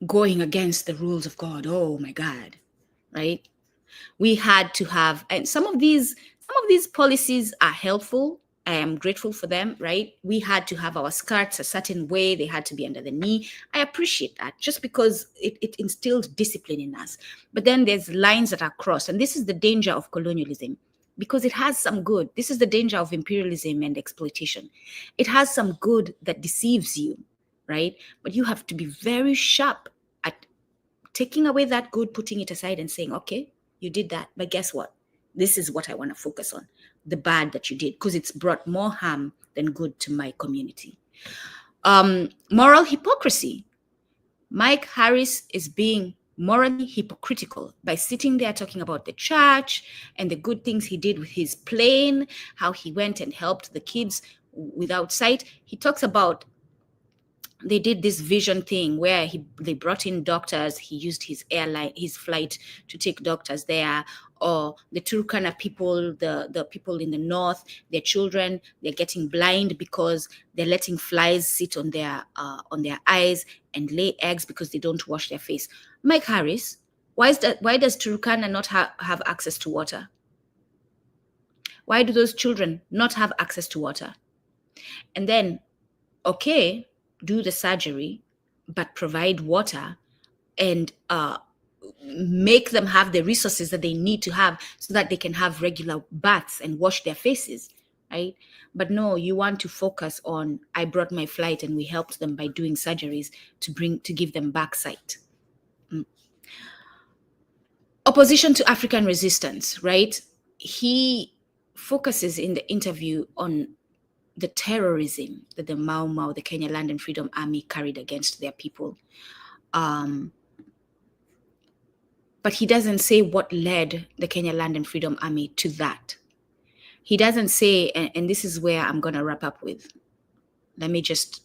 [SPEAKER 1] going against the rules of God. Oh my God, right? We had to have, and some of these policies are helpful. I am grateful for them, right? We had to have our skirts a certain way. They had to be under the knee. I appreciate that just because it instilled discipline in us. But then there's lines that are crossed. And this is the danger of colonialism because it has some good. This is the danger of imperialism and exploitation. It has some good that deceives you, right? But you have to be very sharp at taking away that good, putting it aside and saying, okay, you did that, but guess what? This is what I want to focus on, the bad that you did, because it's brought more harm than good to my community. Moral hypocrisy. Mike Harries is being morally hypocritical by sitting there talking about the church and the good things he did with his plane, how he went and helped the kids without sight. He talks about they did this vision thing where they brought in doctors. He used his flight to take doctors there. Or the Turkana people, the people in the north, their children, they're getting blind because they're letting flies sit on their eyes and lay eggs because they don't wash their face. Mike Harris, why does Turkana not have access to water? Why do those children not have access to water? And then, okay, do the surgery, but provide water and make them have the resources that they need to have so that they can have regular baths and wash their faces, right? But no, you want to focus on, I brought my flight and we helped them by doing surgeries to give them back sight. Opposition to African resistance, right? He focuses in the interview on the terrorism that the Mau Mau, the Kenya Land and Freedom Army, carried against their people. But he doesn't say what led the Kenya Land and Freedom Army to that. He doesn't say, and this is where I'm going to wrap up with. Let me just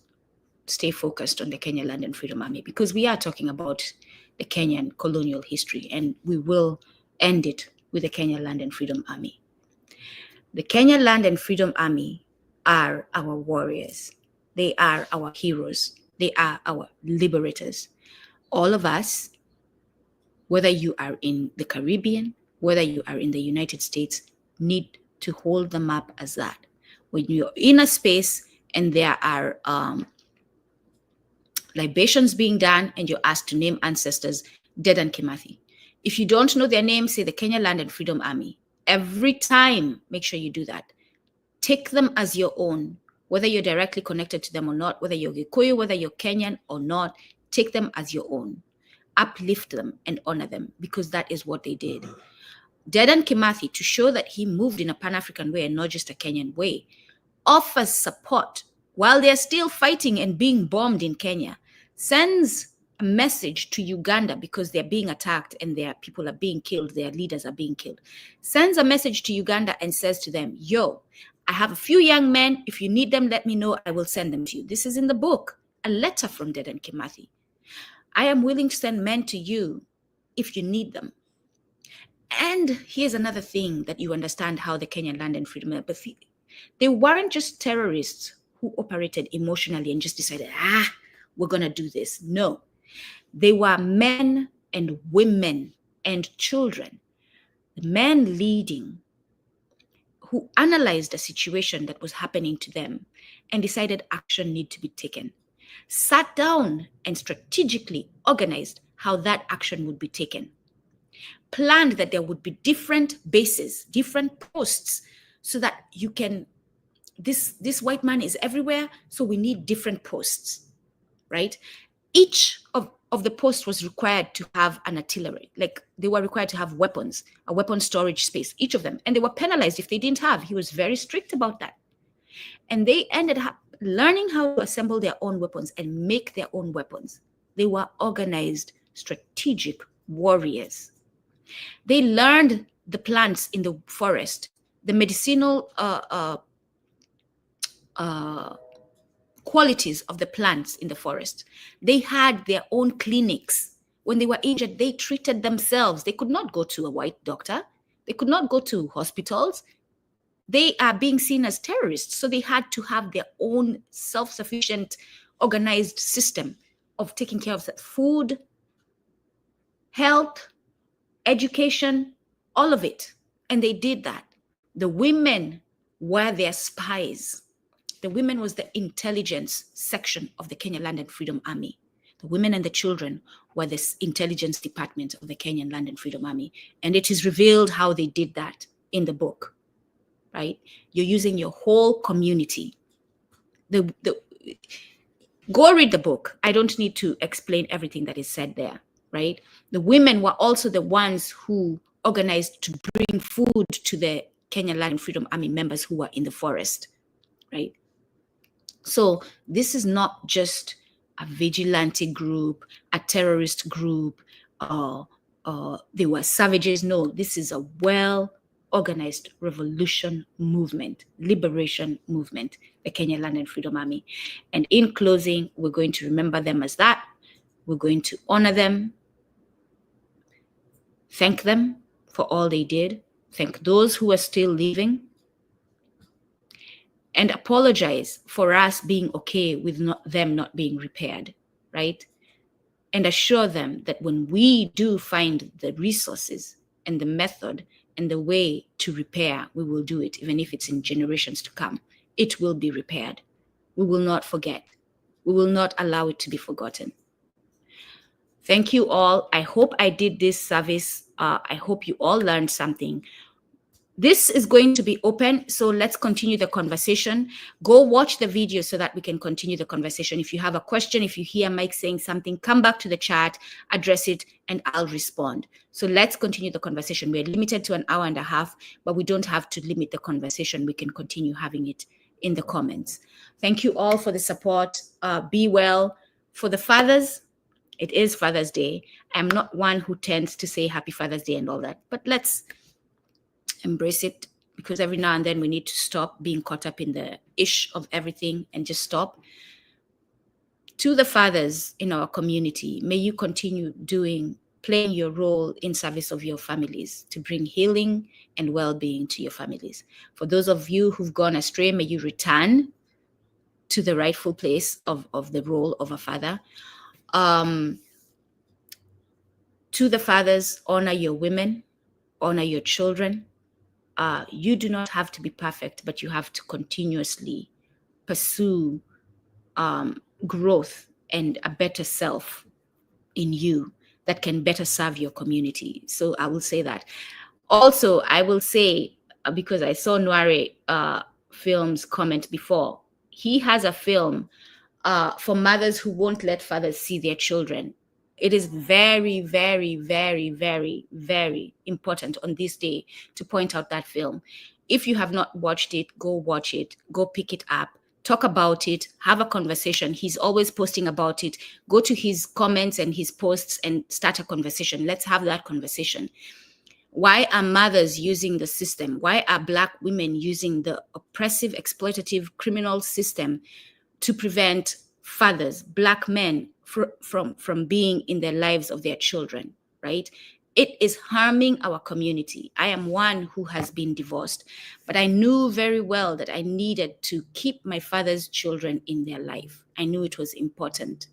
[SPEAKER 1] stay focused on the Kenya Land and Freedom Army because we are talking about the Kenyan colonial history and we will end it with the Kenya Land and Freedom Army. The Kenya Land and Freedom Army are our warriors. They are our heroes. They are our liberators. All of us, whether you are in the Caribbean, whether you are in the United States, need to hold them up as that. When you're in a space and there are libations being done and you're asked to name ancestors, Dedan Kimathi. If you don't know their name, say the Kenya Land and Freedom Army. Every time, make sure you do that. Take them as your own, whether you're directly connected to them or not, whether you're Gikuyu, whether you're Kenyan or not, take them as your own. Uplift them and honor them because that is what they did. Dedan Kimathi, to show that he moved in a Pan-African way and not just a Kenyan way, offers support while they're still fighting and being bombed in Kenya, sends a message to Uganda because they're being attacked and their people are being killed, their leaders are being killed, sends a message to Uganda and says to them, yo, I have a few young men. If you need them, let me know. I will send them to you. This is in the book, a letter from Dedan Kimathi. I am willing to send men to you if you need them. And here's another thing that you understand how the Kenyan Land and Freedom Army, they weren't just terrorists who operated emotionally and just decided, we're going to do this. No, they were men and women and children, the men leading, who analyzed the situation that was happening to them and decided action need to be taken, sat down and strategically organized how that action would be taken. planned that there would be different bases, different posts, so that you can, this white man is everywhere, so we need different posts, right? Each of the posts was required to have an artillery, like they were required to have weapons, a weapon storage space, each of them, and they were penalized if they didn't have. He was very strict about that. And they ended up learning how to assemble their own weapons and make their own weapons. They were organized, strategic warriors. They learned the plants in the forest, the medicinal qualities of the plants in the forest. They had their own clinics. When they were injured, they treated themselves. They could not go to a white doctor. They could not go to hospitals. They are being seen as terrorists. So they had to have their own self-sufficient, organized system of taking care of food, health, education, all of it. And they did that. The women were their spies. The women was the intelligence section of the Kenyan Land and Freedom Army. The women and the children were the intelligence department of the Kenyan Land and Freedom Army. And it is revealed how they did that in the book, right? You're using your whole community. Go read the book. I don't need to explain everything that is said there, right? The women were also the ones who organized to bring food to the Kenyan Land and Freedom Army members who were in the forest, right? So this is not just a vigilante group, a terrorist group, they were savages. No, this is a well-organized revolution movement, liberation movement, the Kenyan Land and Freedom Army. And in closing, we're going to remember them as that. We're going to honor them, thank them for all they did, thank those who are still living, and apologize for us being okay with them not being repaired, right? And assure them that when we do find the resources and the method and the way to repair, we will do it, even if it's in generations to come. It will be repaired. We will not forget. We will not allow it to be forgotten. Thank you all. I hope I did this service. I hope you all learned something. This is going to be open, so let's continue the conversation. Go watch the video so that we can continue the conversation. If you have a question, if you hear Mike saying something, come back to the chat, address it, and I'll respond. So let's continue the conversation. We're limited to an hour and a half, but we don't have to limit the conversation. We can continue having it in the comments. Thank you all for the support. Be well. For the fathers, it is Father's Day. I'm not one who tends to say Happy Father's Day and all that, but let's embrace it, because every now and then we need to stop being caught up in the ish of everything and just stop. To the fathers in our community, may you continue playing your role in service of your families to bring healing and well-being to your families. For those of you who've gone astray, may you return to the rightful place of the role of a father. To the fathers, honor your women, honor your children. You do not have to be perfect, but you have to continuously pursue growth and a better self in you that can better serve your community. So I will say that. Also, I will say, because I saw Nware Films comment before, he has a film for mothers who won't let fathers see their children. It is very, very, very, very, very important on this day to point out that film. If you have not watched it, go watch it, go pick it up, talk about it, have a conversation. He's always posting about it. Go to his comments and his posts and start a conversation. Let's have that conversation. Why are mothers using the system? Why are Black women using the oppressive, exploitative, criminal system to prevent fathers, Black men, from being in the lives of their children, right? It is harming our community. I am one who has been divorced, but I knew very well that I needed to keep my father's children in their life. I knew it was important.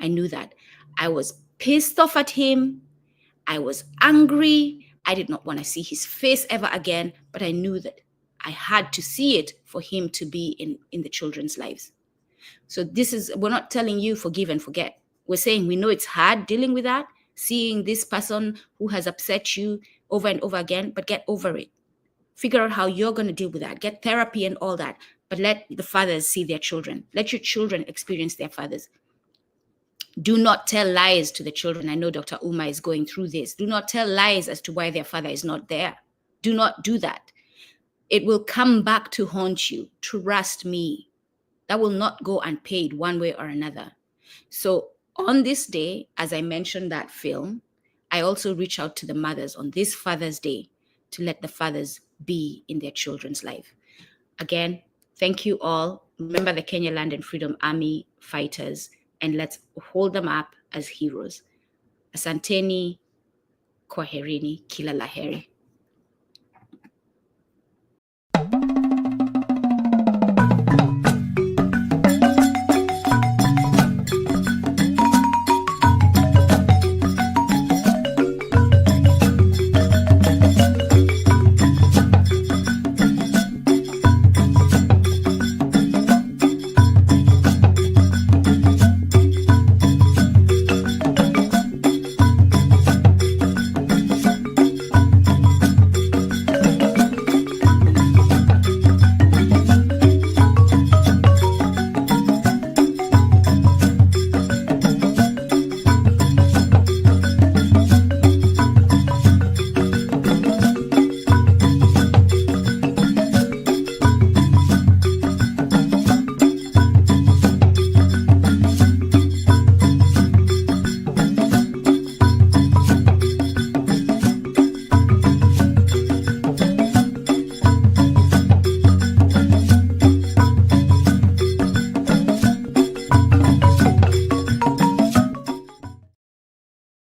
[SPEAKER 1] I knew that. I was pissed off at him. I was angry. I did not want to see his face ever again, but I knew that I had to see it for him to be in the children's lives. So we're not telling you forgive and forget. We're saying we know it's hard dealing with that, seeing this person who has upset you over and over again, but get over it. Figure out how you're going to deal with that. Get therapy and all that, but let the fathers see their children. Let your children experience their fathers. Do not tell lies to the children. I know Dr. Uma is going through this. Do not tell lies as to why their father is not there. Do not do that. It will come back to haunt you. Trust me. That will not go unpaid one way or another. So on this day, as I mentioned that film, I also reach out to the mothers on this Father's Day to let the fathers be in their children's life. Again, thank you all. Remember the Kenya Land and Freedom Army fighters, and let's hold them up as heroes. Asanteni, kwaherini, kila laheri.